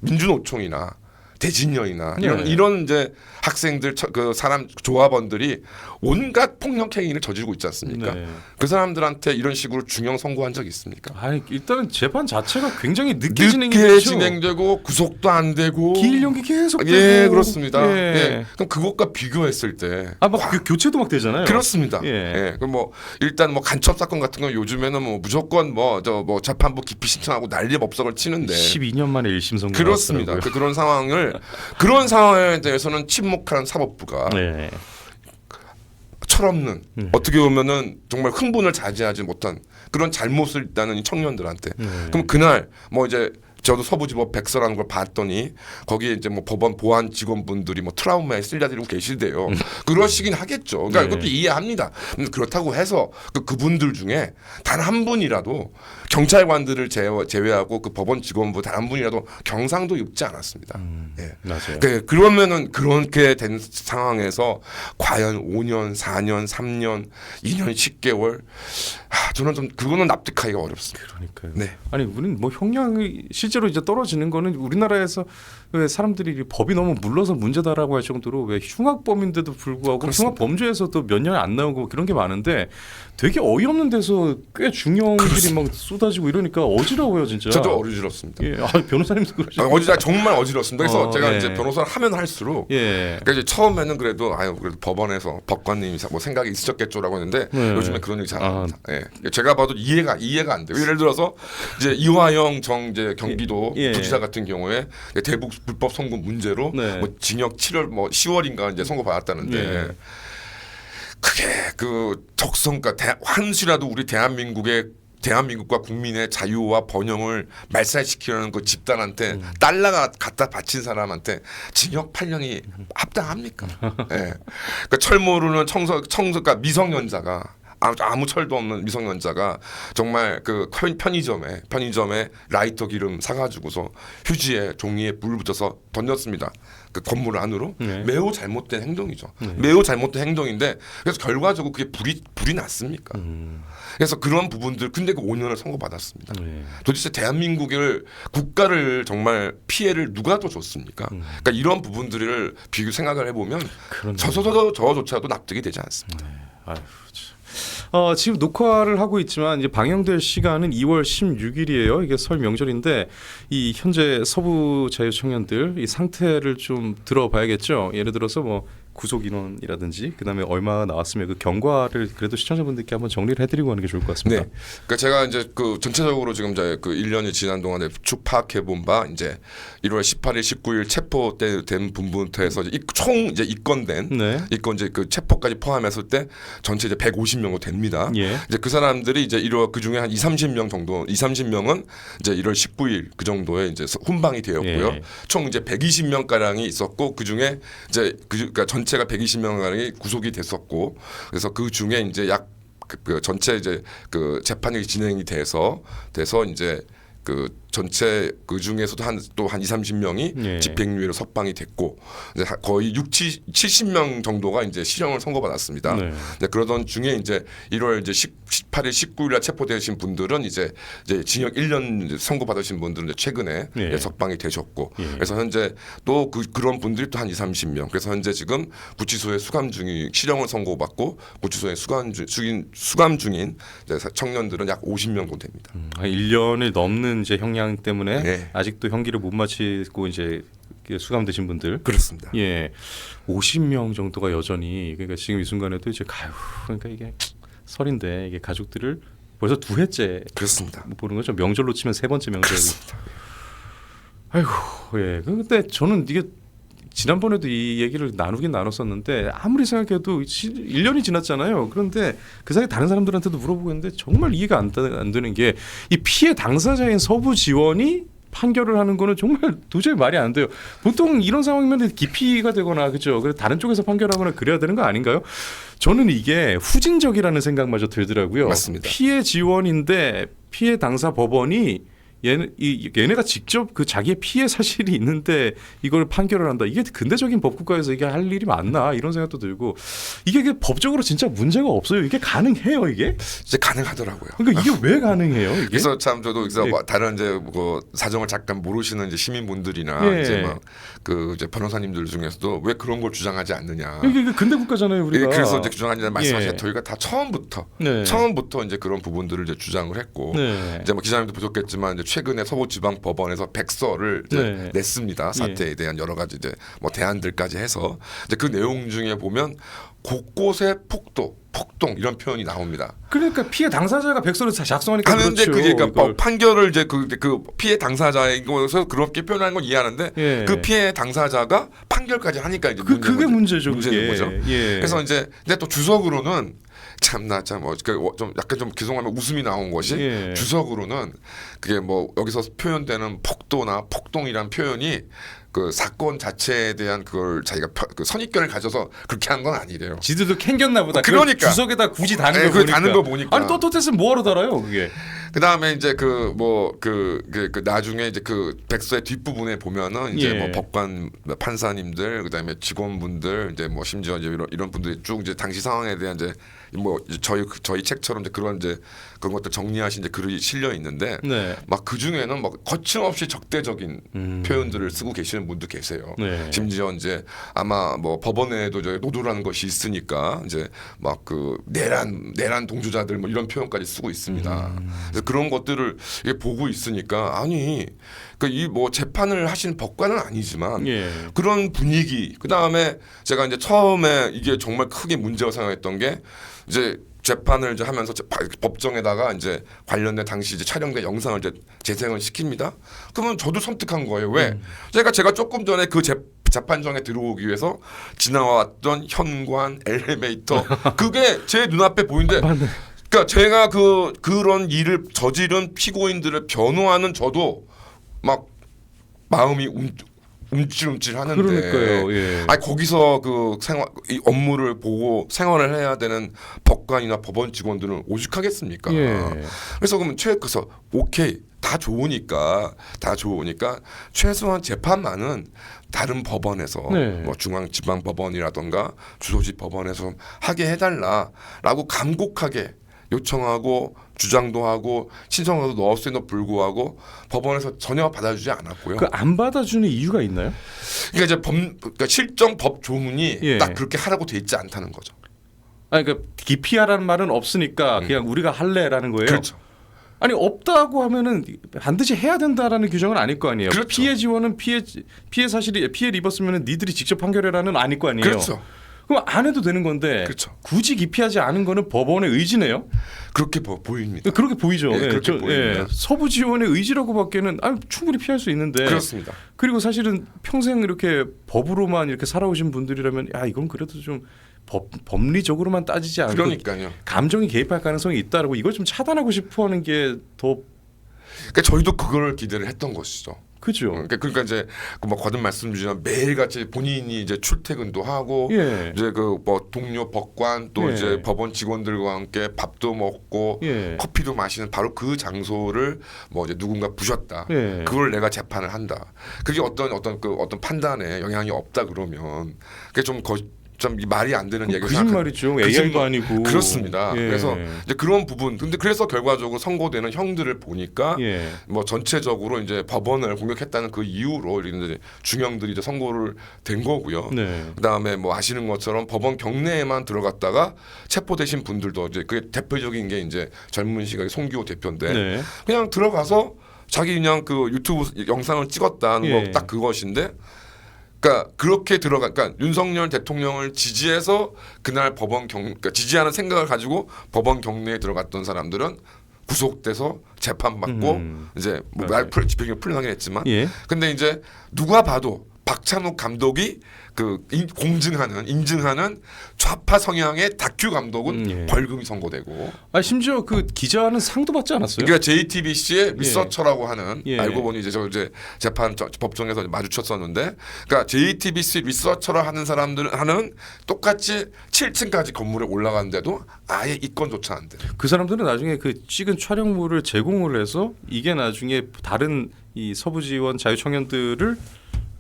B: 민주노총이나 대진녀이나
A: 네.
B: 이런 이제 학생들 그 사람 조합원들이 온갖 폭력 행위를 저지르고 있지 않습니까?
A: 네.
B: 그 사람들한테 이런 식으로 중형 선고한 적이 있습니까?
A: 아니 일단은 재판 자체가 굉장히 늦게
B: 늦게 진행되고 구속도 안 되고
A: 기일 연기 계속 되고.
B: 예, 그렇습니다.
A: 예.
B: 예. 그럼 그것과 비교했을 때
A: 아막 교체도 막 되잖아요.
B: 그렇습니다.
A: 예.
B: 예. 그럼 뭐 일단 뭐 간첩 사건 같은 건 요즘에는 뭐 무조건 뭐 재판부 기피 신청하고 난리법석을 치는데
A: 12년 만에 1심 선고
B: 그렇습니다.
A: 나왔더라고요.
B: 그런 상황에 대해서는 침묵하는 사법부가
A: 네.
B: 철없는 어떻게 보면은 정말 흥분을 자제하지 못한 그런 잘못을 있다는 이 청년들한테 그럼 그날 뭐 이제 저도 서부지법 백서라는 걸 봤더니 거기에 이제 뭐 법원 보안 직원분들이 뭐 트라우마에 쓸려들고 계시대요. 그러시긴 하겠죠. 그러니까
A: 네.
B: 그것도 이해합니다. 근데 그렇다고 해서 그분들 중에 단 한 분이라도 경찰관들을 제외하고 그 법원 직원부 단 한 분이라도 경상도 입지 않았습니다. 예.
A: 맞아요.
B: 그러면은 그렇게 된 상황에서 과연 5년, 4년, 3년, 2년 10개월 저는 좀 그거는 납득하기가 어렵습니다.
A: 그러니까요.
B: 네.
A: 아니 우리는 뭐 형량이 실제로 이제 떨어지는 거는 우리나라에서 왜 사람들이 법이 너무 물러서 문제다라고 할 정도로 왜 흉악범인데도 불구하고
B: 그렇습니다.
A: 흉악범죄에서도 몇 년 안 나오고 그런 게 많은데 되게 어이없는 데서 꽤 중형들이 막 쏟아지고 이러니까 어지러워요 진짜.
B: 저도 어지럽습니다.
A: 예, 변호사님도 그러시죠.
B: 정말 어지럽습니다. 그래서 제가
A: 네.
B: 이제 변호사를 하면 할수록
A: 예.
B: 그러니까 이제 처음에는 그래도 그래도 법원에서 법관님이 뭐 생각이 있으셨겠죠라고 했는데
A: 네.
B: 요즘에 그런 얘기 잘 안 합니다. 예. 제가 봐도 이해가 안 돼요. 예를 들어서 이제 이화영 이제 경기도
A: 예.
B: 부지사 같은 경우에 대북 불법 선거 문제로
A: 네.
B: 뭐 징역 7월 뭐 10월인가 이제 선고 받았다는데
A: 예.
B: 그게 그 적성과 한시라도 우리 대한민국과 국민의 자유와 번영을 말살시키려는 그 집단한테 달러가 갖다 바친 사람한테 징역 8년이 합당합니까? 예. 그 철 모르는 그러니까 미성년자가 아무 철도 없는 미성년자가 정말 그 편의점에 라이터 기름 사가지고서 휴지에 종이에 불 붙여서 던졌습니다. 그 건물 안으로
A: 네.
B: 매우 잘못된 행동이죠. 매우 잘못된 행동인데 그래서 결과적으로 그게 불이 났습니까? 그래서 그런 부분들 근데 그 5년을 선고받았습니다.
A: 네.
B: 도대체 국가를 정말 피해를 누가 더 줬습니까? 그러니까 이런 부분들을 생각을 해보면
A: 그렇네요.
B: 저조차도 납득이 되지 않습니다.
A: 아유, 참. 지금 녹화를 하고 있지만 이제 방영될 시간은 2월 16일이에요. 이게 설 명절인데 이 현재 서부 자유 청년들 이 상태를 좀 들어봐야겠죠. 예를 들어서 뭐 구속 인원이라든지 그다음에 얼마 나왔으면 그 경과를 그래도 시청자분들께 한번 정리를 해드리고 하는 게 좋을 것 같습니다.
B: 네. 그러니까 제가 이제 그 전체적으로 지금 이제 그 1년이 지난 동안에 쭉 파악해 본 바 이제 1월 18일, 19일 체포된 부분부터 해서 총 이제 입건된
A: 네.
B: 이제 그 체포까지 포함했을 때 전체 이제 150명으로 됩니다.
A: 예.
B: 이제 그 사람들이 이제 그 중에 한 30명 은 이제 1월 19일 그 정도에 이제 훈방이 되었고요.
A: 예.
B: 총 이제 120명 가량이 있었고 그 중에 이제 그러니까 전체가 120명 가량이 구속이 됐었고 그래서 그 중에 이제 약 그 전체 이제 그 재판이 진행이 돼서 이제 그 전체 그 중에서도 또 한 20-30명이
A: 예.
B: 집행유예로 석방이 됐고 이제 거의 70명 정도가 이제 실형을 선고받았습니다.
A: 네.
B: 네, 그러던 중에 이제 1월 이제 18일, 19일날 체포되신 분들은 이제 징역 1년 선고받으신 분들은 이제 최근에
A: 예.
B: 석방이 되셨고
A: 예.
B: 그래서 현재 또 그런 분들이 또 한 20-30명 그래서 현재 지금 구치소에 실형을 선고받고 구치소에 수감 중인 이제 청년들은 약 50명 정도 됩니다.
A: 한 1년을 넘는 이제 형량 때문에
B: 네.
A: 아직도 형기를 못 마치고 이제 수감되신 분들
B: 그렇습니다.
A: 예, 50명 정도가 여전히 그러니까 지금 이 순간에도 이제 그러니까 이게 설인데 이게 가족들을 벌써 두 해째
B: 그렇습니다.
A: 보는 거죠. 명절로 치면 세 번째 명절이.
B: 그렇습니다.
A: 아이고 예. 근데 저는 이게 지난번에도 이 얘기를 나누긴 나눴었는데 아무리 생각해도 1년이 지났잖아요. 그런데 그 사이에 다른 사람들한테도 물어보고 있는데 정말 이해가 안 되는 게 이 피해 당사자인 서부 지원이 판결을 하는 거는 정말 도저히 말이 안 돼요. 보통 이런 상황이면 기피가 되거나 그죠. 그래서 다른 쪽에서 판결하거나 그래야 되는 거 아닌가요? 저는 이게 후진적이라는 생각마저 들더라고요.
B: 맞습니다.
A: 피해 지원인데 피해 당사 법원이 얘네가 직접 그 자기의 피해 사실이 있는데 이걸 판결을 한다. 이게 근대적인 법국가에서 이게 할 일이 맞나 이런 생각도 들고 이게 법적으로 진짜 문제가 없어요. 이게 가능해요 이게?
B: 이제 가능하더라고요.
A: 그러니까 이게 왜 가능해요 이게?
B: 그래서 참 저도 그래서
A: 예.
B: 뭐 다른 이제 뭐 사정을 잠깐 모르시는 이제 시민분들이나
A: 예.
B: 이제 막 그 이제 변호사님들 중에서도 왜 그런 걸 주장하지 않느냐.
A: 이게 근대국가잖아요 우리가.
B: 그래서 이제 주장하는 말씀하신
A: 예.
B: 저희가 다 처음부터 이제 그런 부분들을 이제 주장을 했고
A: 네.
B: 이제 뭐 기자님도 보셨겠지만 이제 최근에 서부지방법원에서 백서를 이제 냈습니다. 사태에 대한 여러 가지 이제 뭐 대안들까지 해서 이제 그 내용 중에 보면 곳곳에 폭동 이런 표현이 나옵니다.
A: 그러니까 피해 당사자가 백서를 작성하니까
B: 하는데
A: 그렇죠.
B: 그게 그러니까
A: 이걸.
B: 판결을 이제 그 피해 당사자인 거에서 그렇게 표현하는 건 이해하는데
A: 예.
B: 그 피해 당사자가 판결까지 하니까 이제
A: 그게 문제죠.
B: 문제는
A: 그게.
B: 거죠.
A: 예.
B: 그래서 이제 근데 또 주석으로는 참나 좀 약간 좀 죄송하면 웃음이 나온 것이
A: 예.
B: 주석으로는 그게 뭐 여기서 표현되는 폭도나 폭동이란 표현이 그 사건 자체에 대한 그걸 자기가 그 선입견을 가져서 그렇게 한 건 아니래요.
A: 지들도 캥겼나 보다.
B: 그러니까.
A: 주석에다 굳이 다는
B: 네,
A: 거 보니까.
B: 다는 거 보니까.
A: 아니 떳떳했으면 뭐하러 달아요 그게.
B: 그 다음에 이제 그 나중에 이제 그 백서의 뒷부분에 보면은 이제
A: 예.
B: 뭐 법관 판사님들 그다음에 직원분들 이제 뭐 심지어 이제 이런 분들이 쭉 이제 당시 상황에 대한 이제 뭐 저희 책처럼 이제 그런 이제 그런 것들 정리하신 이제 글이 실려 있는데
A: 네.
B: 막 그 중에는 막 거침없이 적대적인 표현들을 쓰고 계시는 분도 계세요.
A: 네.
B: 심지어 이제 아마 뭐 법원에도 저 노조라는 것이 있으니까 이제 막 그 내란 동조자들 뭐 이런 표현까지 쓰고 있습니다. 그래서 그런 것들을 이게 보고 있으니까 아니 그 이 뭐 재판을 하신 법관은 아니지만
A: 예.
B: 그런 분위기 그 다음에 제가 이제 처음에 이게 정말 크게 문제가 생각했던 게 이제 재판을 이제 하면서 법정에다가 이제 관련된 당시 이제 촬영된 영상을 이제 재생을 시킵니다. 그러면 저도 섬뜩한 거예요. 왜? 제가 조금 전에 그 재판정에 들어오기 위해서 지나왔던 현관, 엘리베이터 그게 제 눈앞에 보이는데 그러니까 제가 그런 일을 저지른 피고인들을 변호하는 저도 막 마음이 움찔움찔 하는데
A: 그러니까요. 예.
B: 아니 거기서 그 이 업무를 보고 생활을 해야 되는 법관이나 법원 직원들은 오죽하겠습니까?
A: 예.
B: 그래서 그러면 그래서 오케이 다 좋으니까 최소한 재판만은 다른 법원에서
A: 네.
B: 뭐 중앙지방법원이라던가 주소지 법원에서 하게 해달라라고 간곡하게 요청하고 주장도 하고 신청서도 넣었음에도 불구하고 법원에서 전혀 받아주지 않았고요.
A: 그 안 받아주는 이유가 있나요?
B: 그러니까 이제 그러니까 실정 법 조문이
A: 예.
B: 딱 그렇게 하라고 돼 있지 않다는 거죠.
A: 아니 그러니까 기피하라는 말은 없으니까 그냥 우리가 할래라는 거예요.
B: 그렇죠.
A: 아니 없다고 하면은 반드시 해야 된다라는 규정은 아닐 거 아니에요.
B: 그렇죠.
A: 피해 지원은 피해 사실이 피해를 입었으면은 니들이 직접 판결해라는 아닐 거 아니에요.
B: 그렇죠.
A: 그럼 안 해도 되는 건데
B: 그렇죠.
A: 굳이 기피하지 않은 거는 법원의 의지네요.
B: 그렇게 보입니다.
A: 그렇게 보이죠.
B: 예, 그렇게 보입니다.
A: 서부 지원의 의지라고밖에는 충분히 피할 수 있는데.
B: 그렇습니다.
A: 그리고 사실은 평생 이렇게 법으로만 이렇게 살아오신 분들이라면 야 이건 그래도 좀 법리적으로만 따지지 않고
B: 그러니까요.
A: 감정이 개입할 가능성이 있다라고 이걸 좀 차단하고 싶어하는 게 더
B: 그러니까 저희도 그걸 기대를 했던 것이죠.
A: 그죠.
B: 그러니까 이제 뭐 거듭 말씀드리지만 매일같이 본인이 이제 출퇴근도 하고
A: 예.
B: 이제 그 뭐 동료 법관 또
A: 예.
B: 이제 법원 직원들과 함께 밥도 먹고
A: 예.
B: 커피도 마시는 바로 그 장소를 뭐 이제 누군가 부셨다.
A: 예.
B: 그걸 내가 재판을 한다. 그게 어떤 판단에 영향이 없다 그러면 그게 좀 말이 안 되는 얘기가
A: 거짓말이죠. AI도 아니고.
B: 그렇습니다.
A: 예.
B: 그래서 이제 그런 부분. 근데 그래서 결과적으로 선고되는 형들을 보니까
A: 예.
B: 뭐 전체적으로 이제 법원을 공격했다는 그 이유로 이제 중형들이 이제 선고를 된 거고요.
A: 네.
B: 그다음에 뭐 아시는 것처럼 법원 경내에만 들어갔다가 체포되신 분들도 이제 그게 대표적인 게 이제 젊은 시각의 송기호 대표인데
A: 네.
B: 그냥 들어가서 자기 그냥 그 유튜브 영상을 찍었다는
A: 예.
B: 거 딱 그것인데. 그러니까 그렇게 그러니까 윤석열 대통령을 지지해서 그날 그러니까 지지하는 생각을 가지고 법원 경내에 들어갔던 사람들은 구속돼서 재판받고 이제 뭐 말 집행이 풀려나긴 했지만
A: 예.
B: 근데 이제 누가 봐도 박찬욱 감독이 인증하는 좌파 성향의 다큐 감독은
A: 예.
B: 벌금이 선고되고.
A: 아 심지어 그 기자는 상도 받지 않았어요?
B: 그러니까 JTBC의 리서처라고 하는
A: 예.
B: 알고 보니 이제 법정에서 마주쳤었는데, 그러니까 JTBC 리서처를 하는 사람들은 똑같이 7층까지 건물에 올라가는데도 아예 이권조차 안 돼.
A: 그 사람들은 나중에 그 찍은 촬영물을 제공을 해서 이게 나중에 다른 이 서부 지원 자유청년들을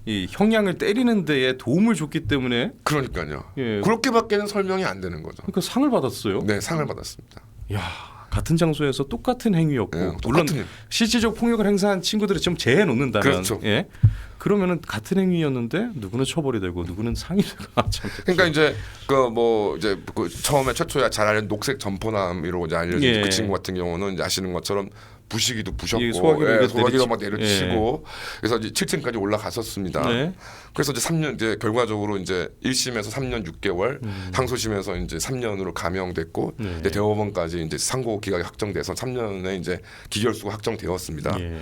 A: 이 형량을 때리는 데에 도움을 줬기 때문에
B: 그러니까요.
A: 예.
B: 그렇게밖에는 설명이 안 되는 거죠.
A: 그러니까 상을 받았어요.
B: 네, 상을 받았습니다.
A: 야 같은 장소에서 똑같은 행위였고
B: 예,
A: 물론
B: 똑같은 일.
A: 실질적 폭력을 행사한 친구들을 좀 제해 놓는다면
B: 그렇죠.
A: 예 그러면은 같은 행위였는데 누구는 처벌이 되고 누구는 상이 되고 참.
B: 그러니까 이제 처음에 최초에 잘 알려진 녹색 점포남이라고 이제 알려진
A: 예.
B: 그 친구 같은 경우는 이제 아시는 것처럼 부시기도 부셨고,
A: 예, 소화기를
B: 소화기로 막
A: 내리치-
B: 내려치고, 그래서 이제 7층까지 올라갔었습니다.
A: 네.
B: 그래서 이제 3년 이제 결과적으로 이제 1심에서 3년 6개월, 항소심에서 이제 3년으로 감형됐고,
A: 네.
B: 이제 대법원까지 이제 상고 기각이 확정돼서 3년에 이제 기결수가 확정되었습니다.
A: 예.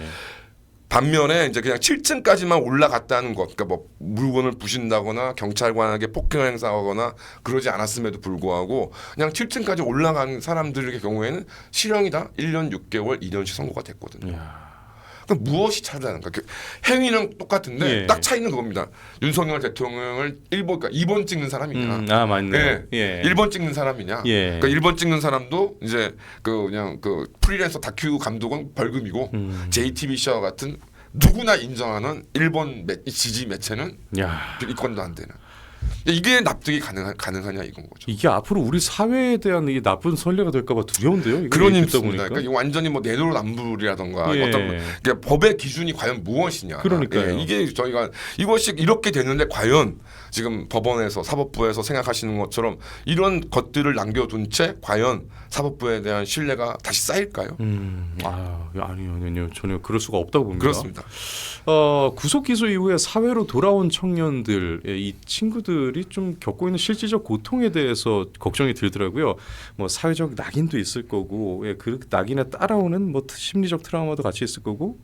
B: 반면에 이제 그냥 7층까지만 올라갔다는 것, 그러니까 뭐 물건을 부신다거나 경찰관에게 폭행을 행사하거나 그러지 않았음에도 불구하고 그냥 7층까지 올라간 사람들의 경우에는 실형이다 1년 6개월 2년씩 선고가 됐거든요.
A: 야.
B: 그럼 무엇이 차이다는가? 행위는 똑같은데
A: 예.
B: 딱 차이는 그겁니다. 윤석열 대통령을 2번 찍는 사람이냐?
A: 아 맞네요.
B: 예.
A: 예.
B: 1번 찍는 사람이냐?
A: 예.
B: 그러니까 1번 찍는 사람도 이제 그냥 프리랜서 다큐 감독은 벌금이고 JTBC와 같은 누구나 인정하는 일본 지지 매체는
A: 야.
B: 이권도 안 되는. 이게 납득이 가능하냐 이건 거죠.
A: 이게 앞으로 우리 사회에 대한 이 나쁜 선례가 될까봐 두려운데요. 이거
B: 그런
A: 얘기 듣다
B: 입니다. 그러니까 이거 완전히 뭐 내로남불이라던가
A: 예.
B: 어떤 그러니까 법의 기준이 과연 무엇이냐.
A: 그러니까요.
B: 예, 이게 저희가 이것이 이렇게 되는데 과연 지금 법원에서 사법부에서 생각하시는 것처럼 이런 것들을 남겨둔 채 과연 사법부에 대한 신뢰가 다시 쌓일까요?
A: 아니요 전혀 그럴 수가 없다고 봅니다.
B: 그렇습니다.
A: 구속 기소 이후에 사회로 돌아온 청년들, 이 친구들이 좀 겪고 있는 실질적 고통에 대해서 걱정이 들더라고요. 뭐 사회적 낙인도 있을 거고, 그 낙인에 따라오는 뭐 심리적 트라우마도 같이 있을 거고,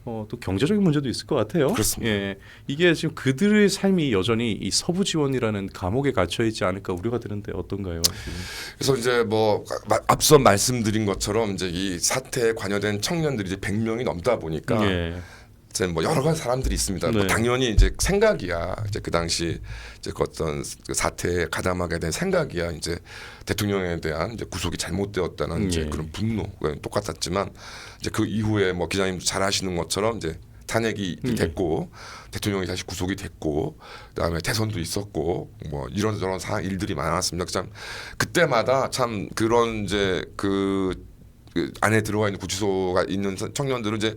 A: 또 경제적인 문제도 있을 것 같아요.
B: 그렇습니다.
A: 예, 이게 지금 그들의 삶이 여전히 이 서부 지원이라는 감옥에 갇혀 있지 않을까 우려가 되는데 어떤가요?
B: 그래서 이제 뭐 앞서 말씀드린 것처럼 이제 이 사태에 관여된 청년들이 이제 100명이 넘다 보니까
A: 예.
B: 이제 뭐 여러 가지 사람들이 있습니다.
A: 네.
B: 뭐 당연히 이제 생각이야. 이제 그 당시 이제 그 어떤 그 사태에 가담하게 된 생각이야. 이제 대통령에 대한 이제 구속이 잘못되었다는 이제
A: 예.
B: 그런 분노 똑같았지만 이제 그 이후에 뭐 기자님도 잘 아시는 것처럼 이제 탄핵이 됐고 대통령이 다시 구속이 됐고 그다음에 대선도 있었고 뭐 이런저런 일들이 많았습니다. 참 그때마다 참 그런 이제 그 안에 들어가 있는 구치소가 있는 청년들은 이제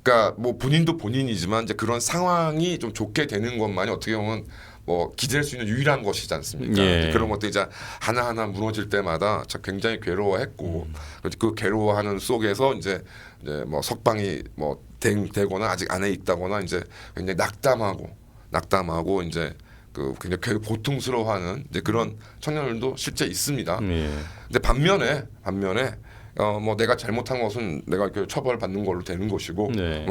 B: 그러니까 뭐 본인도 본인이지만 이제 그런 상황이 좀 좋게 되는 것만이 어떻게 보면 뭐 기댈 수 있는 유일한 것이지 않습니까?
A: 예.
B: 그런 것들이 이제 하나하나 무너질 때마다 참 굉장히 괴로워했고 그 괴로워하는 속에서 이제 뭐 석방이 뭐 되거나 아직 안에 있다거나 이제 굉장히 낙담하고 이제 그 굉장히 고통스러워하는 이제 그런 청년들도 실제 있습니다.
A: 예.
B: 근데 반면에 뭐 내가 잘못한 것은 내가 이렇게 처벌받는 걸로 되는 것이고
A: 네.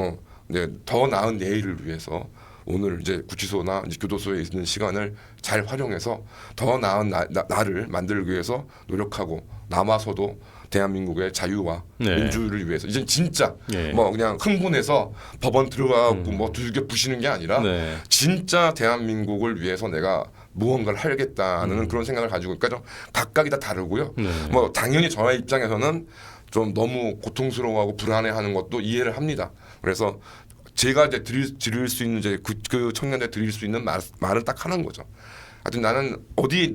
B: 이제 더 나은 내일을 위해서 오늘 이제 구치소나 이제 교도소에 있는 시간을 잘 활용해서 더 나은 나를 만들기 위해서 노력하고 남아서도 대한민국의 자유와
A: 네.
B: 민주를 위해서 이제 진짜
A: 예.
B: 뭐 그냥 흥분해서 법원 들어가고 뭐 두들겨 부시는 게 아니라
A: 네.
B: 진짜 대한민국을 위해서 내가 무언가를 하겠다는 그런 생각을 가지고 그러니까 좀 각각이 다 다르고요.
A: 네.
B: 뭐 당연히 저의 입장에서는 좀 너무 고통스러워하고 불안해하는 것도 이해를 합니다. 그래서 제가 이제 드릴 수 있는 이제 그 청년들 드릴 수 있는 말은 딱 하는 거죠. 하여튼 나는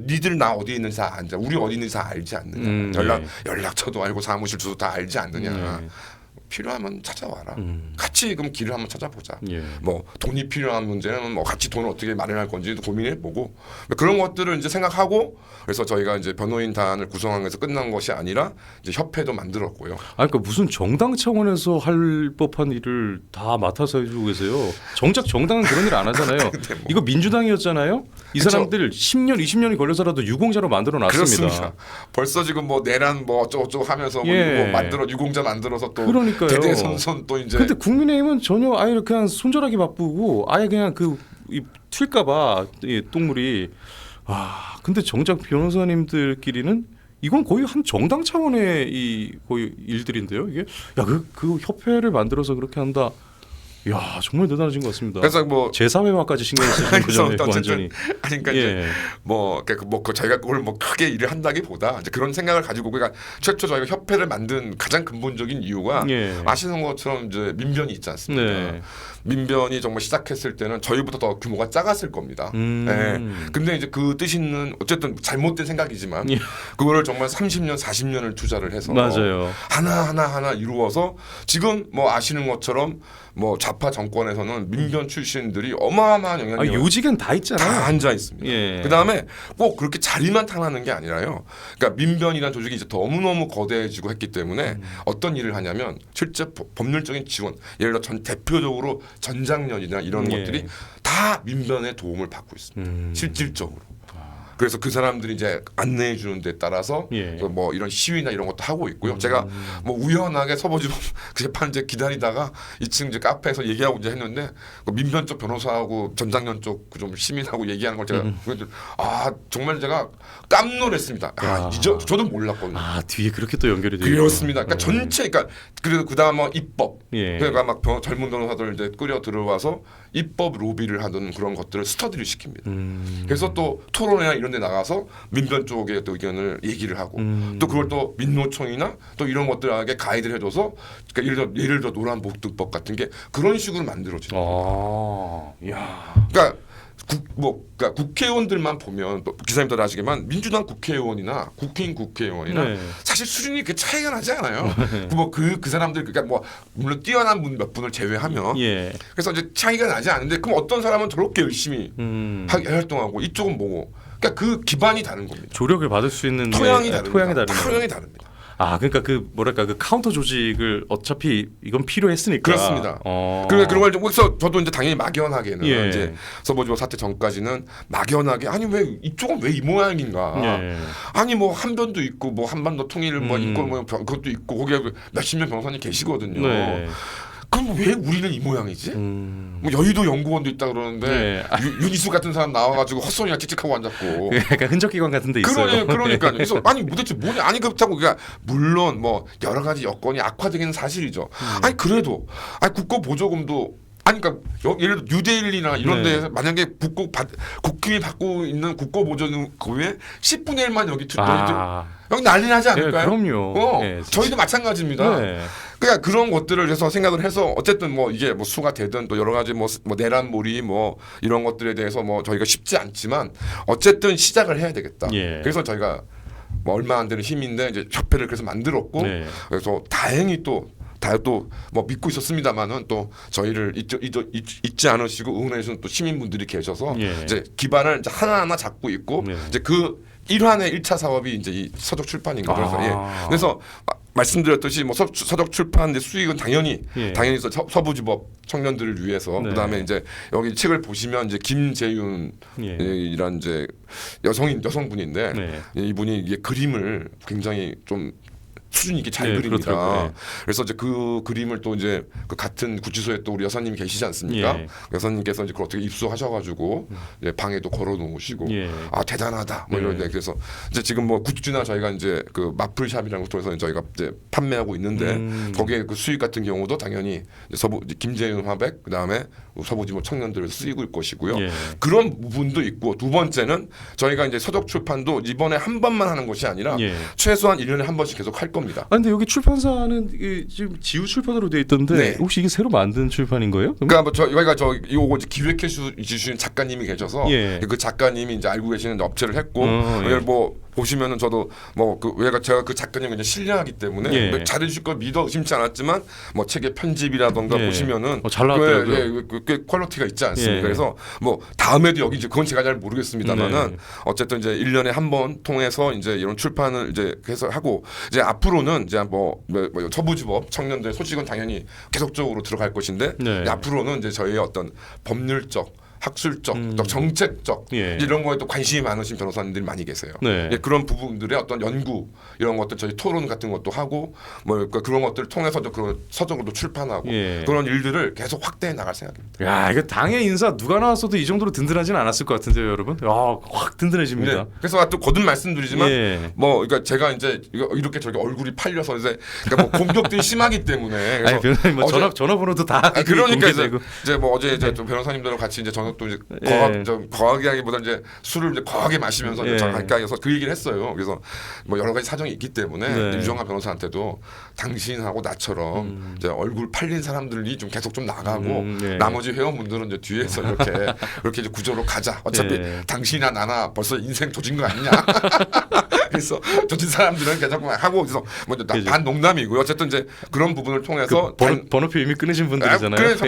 B: 니들 나 어디에 있는지 다 알자. 우리 어디 있는지 다 알지 않느냐. 연락처도 알고 사무실 주소 다 알지 않느냐. 필요하면 찾아와라. 같이 그럼 길을 한번 찾아보자.
A: 예.
B: 뭐 돈이 필요한 문제는 뭐 같이 돈을 어떻게 마련할 건지도 고민해보고 그런 것들을 이제 생각하고 그래서 저희가 이제 변호인단을 구성하면서 끝난 것이 아니라 이제 협회도 만들었고요.
A: 그러니까 무슨 정당 차원에서 할 법한 일을 다 맡아서 해주고 계세요. 정작 정당은 그런 일 안 하잖아요. 이거 민주당이었잖아요. 이
B: 그쵸.
A: 사람들 10년, 20년이 걸려서라도 유공자로 만들어 놨습니다.
B: 그렇습니다. 벌써 지금 뭐 내란 뭐 어쩌고저쩌고 하면서
A: 예.
B: 뭐 유공자 만들어서 또
A: 그러니까요.
B: 대대손손 또 이제
A: 근데 국민의힘은 전혀 아예 그냥 손절하기 바쁘고 아예 그냥 그 이 튈까봐 이 똥물이. 아 근데 정작 변호사님들끼리는 이건 거의 한 정당 차원의 이 거의 일들인데요. 이게 야그 협회를 만들어서 그렇게 한다. 야 정말 대단하신 것 같습니다.
B: 그래서 뭐
A: 제사회화까지 신경 쓰시는 그 점에 완전히.
B: 아니 그러니까
A: 예.
B: 이제 저희가 그걸 뭐 크게 일을 한다기보다 이제 그런 생각을 가지고 그러니까 최초 저희가 협회를 만든 가장 근본적인 이유가
A: 예.
B: 아시는 것처럼 이제 민변이 있지 않습니까?
A: 네.
B: 민변이 정말 시작했을 때는 저희보다 더 규모가 작았을 겁니다. 예. 근데 이제 그 뜻있는 어쨌든 잘못된 생각이지만
A: 예.
B: 그거를 정말 30년, 40년을 투자를 해서
A: 맞아요.
B: 하나 이루어서 지금 뭐 아시는 것처럼 뭐 좌파 정권에서는 민변 출신들이 어마어마한
A: 아,
B: 영향력을
A: 요직은 다 있잖아요.
B: 다 앉아 있습니다.
A: 예.
B: 그 다음에 꼭 그렇게 자리만 탕하는 게 아니라요. 그러니까 민변이라는 조직이 이제 너무너무 거대해지고 했기 때문에 어떤 일을 하냐면 실제 법률적인 지원, 예를 들어 대표적으로 전장년이나 이런
A: 예.
B: 것들이 다 민변의 도움을 받고 있습니다. 실질적으로. 그래서 그 사람들이 이제 안내해 주는 데 따라서
A: 예.
B: 뭐 이런 시위나 이런 것도 하고 있고요. 제가 뭐 우연하게 서버지법 재판 이제 기다리다가 2층 이제 카페에서 얘기하고 이제 했는데 그 민변 쪽 변호사하고 전장년 쪽 그 좀 시민하고 얘기하는 걸 제가 정말 제가 깜놀했습니다.
A: 야.
B: 저도 몰랐거든요.
A: 아 뒤에 그렇게 또 연결이 되요.
B: 그렇습니다. 그러니까 전체 그러니까 그래서 그다음 뭐 입법
A: 예.
B: 그러니까 막 젊은 변호사들 이제 끌어 들어와서 입법 로비를 하던 그런 것들을 스터디를 시킵니다. 그래서 또 토론회나 이런 데 나가서 민변 쪽의 또 의견을 얘기를 하고 또 그걸 또 민노총이나 또 이런 것들에게 가이드를 해줘서 그러니까 예를 들어 노란 복득법 같은 게 그런 식으로 만들어지는 거예요.
A: 야.
B: 그러니까 그러니까 국회의원들만 보면 또 기사님들 아시겠지만 민주당 국회의원이나 국회의원이나
A: 네.
B: 사실 수준이 그 차이가 나지 않아요. 그 사람들 그러니까 뭐 물론 뛰어난 분 몇 분을 제외하면
A: 예.
B: 그래서 이제 차이가 나지 않는데 그럼 어떤 사람은 저렇게 열심히 활동하고 이쪽은 뭐고 그러니까 그 기반이 다른 겁니다.
A: 조력을 받을 수 있는
B: 토양이
A: 게,
B: 다릅니다.
A: 토양이 다른
B: 토양이 다릅니다.
A: 아 그러니까 그 뭐랄까 그 카운터 조직을 어차피 이건 필요했으니까.
B: 그렇습니다. 그런 걸 그래서 저도 이제 당연히 막연하게는
A: 예.
B: 이제 서버지법 사태 전까지는 막연하게 아니 왜 이쪽은 왜 이 모양인가?
A: 예.
B: 아니 뭐 한변도 있고 뭐 한반도 통일 뭐 있고 뭐 그것도 있고 거기에 몇십 명 변호사님 계시거든요.
A: 네.
B: 그럼 왜 우리는 이 모양이지? 뭐 여의도 연구원도 있다 그러는데
A: 네.
B: 윤희수 같은 사람 나와가지고 헛소리나 찍찍하고 앉았고.
A: 약간 흔적기관 같은 데 있어요.
B: 그러니까요. 그래서 아니 도대체 뭐냐? 아니 그렇다고 그러니까 물론 뭐 여러 가지 여건이 악화되기는 사실이죠. 아니 그래도 아니 국고 보조금도 아니 그러니까 예를 들어 뉴데일리나 이런
A: 네.
B: 데에서 만약에 국힘이 받고 있는 국고 보조금의 10분의 1만 여기 여기 난리 나지 않을까요?
A: 예, 그럼요. 예,
B: 저희도 마찬가지입니다.
A: 네.
B: 그러니까 그런 것들을 해서 생각을 해서 어쨌든 뭐 이게 뭐 수가 되든 또 여러 가지 뭐 내란몰이 뭐 이런 것들에 대해서 뭐 저희가 쉽지 않지만 어쨌든 시작을 해야 되겠다.
A: 예.
B: 그래서 저희가 뭐 얼마 안 되는 힘인데 이제 협회를 그래서 만들었고
A: 네.
B: 그래서 다행히 또 뭐 믿고 있었습니다만은 또 저희를 잊지 않으시고 응원해주는 또 시민분들이 계셔서
A: 예.
B: 이제 기반을 이제 하나하나 잡고 있고
A: 네.
B: 이제 그 일환의 1차 사업이 이제 이 서적 출판인 거예요. 그래서 말씀드렸듯이 뭐 서적 출판의 수익은 당연히 서부지법 청년들을 위해서
A: 네.
B: 그다음에 이제 여기 책을 보시면 이제 김재윤이란 이제 여성분인데
A: 네.
B: 이분이 이게 그림을 굉장히 좀 수준 있게 잘
A: 네,
B: 그립니다.
A: 그렇더라고요. 네.
B: 그래서 이제 그 그림을 또 이제 그 같은 구치소에 또 우리 여사님이 계시지 않습니까?
A: 예.
B: 여사님께서 이제 그걸 어떻게 입수하셔가지고 이제 방에도 걸어놓으시고
A: 예.
B: 아 대단하다 뭐 이런데 그래서 이제 지금 뭐 굿즈나 저희가 이제 그 마플샵이라는 걸 통해서 저희가 이제 판매하고 있는데 거기에 그 수익 같은 경우도 당연히 이제 김재윤 화백 그다음에 서부지법 청년들을 쓰이고 있을 것이고요.
A: 예.
B: 그런 부분도 있고 두 번째는 저희가 이제 서적 출판도 이번에 한 번만 하는 것이 아니라
A: 예.
B: 최소한 1년에 한 번씩 계속 할 겁니다.
A: 아 근데 여기 출판사는 지금 지우 출판으로 돼 있던데
B: 네.
A: 혹시 이게 새로 만든 출판인 거예요?
B: 그러니까 뭐 저희가 요거 기획해 주신 작가님이 계셔서
A: 예.
B: 그 작가님이 이제 알고 계시는 업체를 했고
A: 예.
B: 뭐 보시면은 저도 뭐 제가 그 작가님을 이제 신뢰하기 때문에
A: 예.
B: 뭐 잘해주실 걸 믿어 의심치 않았지만 뭐 책의 편집이라던가
A: 예.
B: 보시면은
A: 잘 나왔더라고요.
B: 꽤 퀄리티가 있지 않습니까?
A: 예.
B: 그래서 뭐 다음에도 여기 이제 그건 제가 잘 모르겠습니다만은
A: 네.
B: 어쨌든 이제 1년에 한 번 통해서 이제 이런 출판을 이제 해서 하고 이제 앞으로는 이제 뭐 서부지법 청년들 소식은 당연히 계속적으로 들어갈 것인데
A: 네.
B: 앞으로는 이제 저희의 어떤 법률적 학술적, 또 정책적
A: 예.
B: 이런 거에 또 관심이 많으신 변호사님들이 많이 계세요.
A: 네.
B: 예, 그런 부분들의 어떤 연구 이런 것들 저희 토론 같은 것도 하고 뭐 그러니까 그런 것들을 통해서도 그런 서적으로도 출판하고
A: 예.
B: 그런 일들을 계속 확대해 나갈 생각입니다.
A: 야, 이거 당의 인사 누가 나왔어도 이 정도로 든든하진 않았을 것 같은데요, 여러분. 확 든든해집니다.
B: 네. 그래서 또 거듭 말씀드리지만
A: 예.
B: 뭐 그러니까 제가 이제 이렇게 저렇게 얼굴이 팔려서 이제 그러니까 뭐 공격들이 심하기 때문에 그래서
A: 아니, 변호사님 뭐
B: 어제-
A: 전화번호도 다
B: 그러니까
A: 공개되고.
B: 이제 뭐 어제 이제 좀 변호사님들하고 같이 이제 저녁도 이제
A: 예.
B: 좀 거하게 하기보다 이제 술을 이제 거하게 마시면서
A: 예.
B: 저 가까이서 그 얘기를 했어요. 그래서 뭐 여러 가지 사정이 있기 때문에
A: 네.
B: 유정아 변호사한테도 당신하고 나처럼 이제 얼굴 팔린 사람들이 좀 계속 좀 나가고
A: 예.
B: 나머지 회원분들은 이제 뒤에서 이렇게 이제 구조로 가자. 어차피
A: 예.
B: 당신이나 나나 벌써 인생 조진 거 아니냐. 그래서 조진 사람들은 계속 하고 그래서 뭐 반 농담이고요. 어쨌든 이제 그런 부분을 통해서
A: 번호표 이미 끊으신 분들이잖아요.
B: 그래서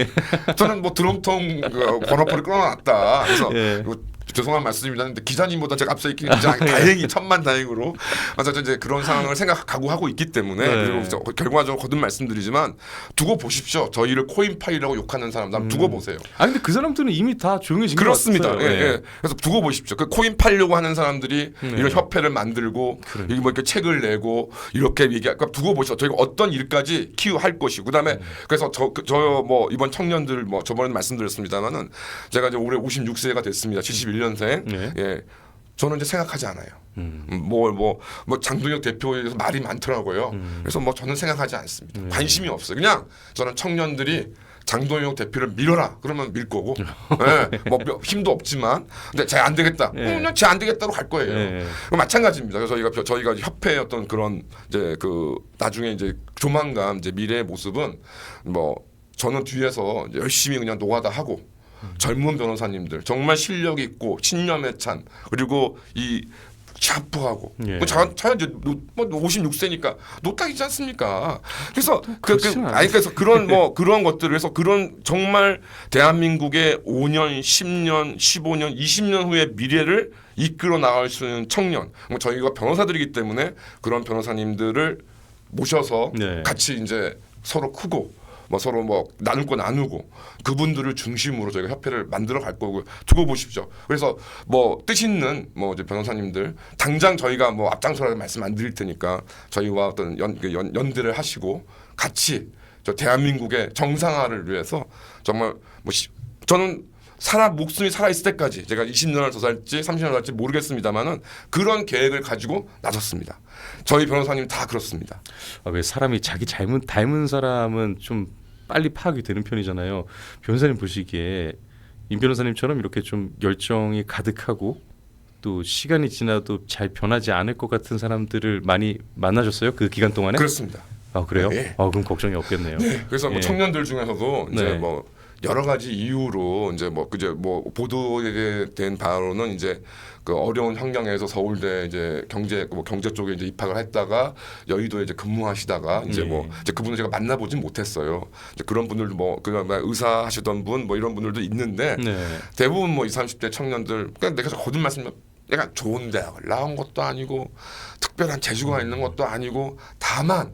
B: 저는 뭐 드럼통 번호표를 끊어놨다. 그래서
A: 예.
B: 죄송한 말씀입니다. 근데 기자님보다 제가 앞서 있기는 다행히 천만다행으로 맞아 이제 그런 상황을 생각하고 하고 있기 때문에
A: 네.
B: 그리고 이제 결과적으로 거듭 말씀드리지만 두고 보십시오. 저희를 코인파이라고 욕하는 사람 두고 보세요.
A: 아 근데 그 사람들은 이미 다 조용해진 것
B: 그렇습니다.
A: 같아요.
B: 예, 예. 그래서 두고 보십시오. 그 코인 팔려고 하는 사람들이
A: 네.
B: 이런 협회를 만들고 여기 뭐 이렇게 책을 내고 이렇게 그러니까 두고 보십시오. 저희가 어떤 일까지 키워할 것이고 그다음에 그래서 저 뭐 이번 청년들 뭐 저번에 말씀드렸습니다만은 제가 이제 올해 56세가 됐습니다. 71년생.
A: 네.
B: 예. 저는 이제 생각하지 않아요. 뭐 장동혁 대표에 대해서 말이 많더라고요. 그래서 뭐 저는 생각하지 않습니다. 관심이 없어요. 그냥 저는 청년들이 장동혁 대표를 밀어라. 그러면 밀 거고, 예, 뭐 힘도 없지만, 근데 쟤 안 되겠다. 그냥 쟤 안 되겠다로 갈 거예요.
A: 예.
B: 마찬가지입니다. 그래서 저희가 협회의 어떤 그런 이제 그 나중에 이제 조만간 이제 미래의 모습은 뭐 저는 뒤에서 이제 열심히 그냥 노가다 하고. 젊은 변호사님들 정말 실력 있고 신념에 찬 그리고 이 샤프하고
A: 예.
B: 뭐 이제 뭐 56세니까 노딱이지 않습니까? 그래서
A: 그렇지는
B: 아니 그래서 그런 것들을 해서 그런 정말 대한민국의 5년, 10년, 15년, 20년 후의 미래를 이끌어 나갈 수 있는 청년. 뭐 저희가 변호사들이기 때문에 그런 변호사님들을 모셔서
A: 네.
B: 같이 이제 서로 크고 뭐 서로 뭐 나눌 거 나누고 그분들을 중심으로 저희가 협회를 만들어 갈 거고 두고 보십시오. 그래서 뭐 뜻 있는 뭐 이제 변호사님들 당장 저희가 뭐 앞장서라는 말씀 안 드릴 테니까 저희와 어떤 연대를 하시고 같이 저 대한민국의 정상화를 위해서 정말 뭐 저는 목숨이 살아 있을 때까지 제가 20년을 더 살지 30년을 살지 모르겠습니다만은 그런 계획을 가지고 나섰습니다. 저희 변호사님 다 그렇습니다.
A: 왜 사람이 자기 닮은 사람은 좀 빨리 파악이 되는 편이잖아요. 변호사님 보시기에 임 변호사님처럼 이렇게 좀 열정이 가득하고 또 시간이 지나도 잘 변하지 않을 것 같은 사람들을 많이 만나셨어요? 그 기간 동안에?
B: 그렇습
A: 아 그래요?
B: 네.
A: 그럼 걱정이 없겠네요.
B: 네. 그래서 뭐
A: 예.
B: 청년들 중에서도 이제
A: 네.
B: 뭐 여러 가지 이유로 이제 뭐 보도에 된 바로는 이제 그 어려운 환경에서 서울대 이제 경제 쪽에 이제 입학을 했다가 여의도에 이제 근무하시다가 이제 뭐 이제 그분을 제가 만나보진 못했어요. 이제 그런 분들도 뭐 그냥 의사 하시던 분 뭐 이런 분들도 있는데
A: 네.
B: 대부분 뭐 20, 30대 청년들 그냥 내가 거듭 말씀드리면 내가 좋은 대학을 나온 것도 아니고 특별한 재주가 있는 것도 아니고 다만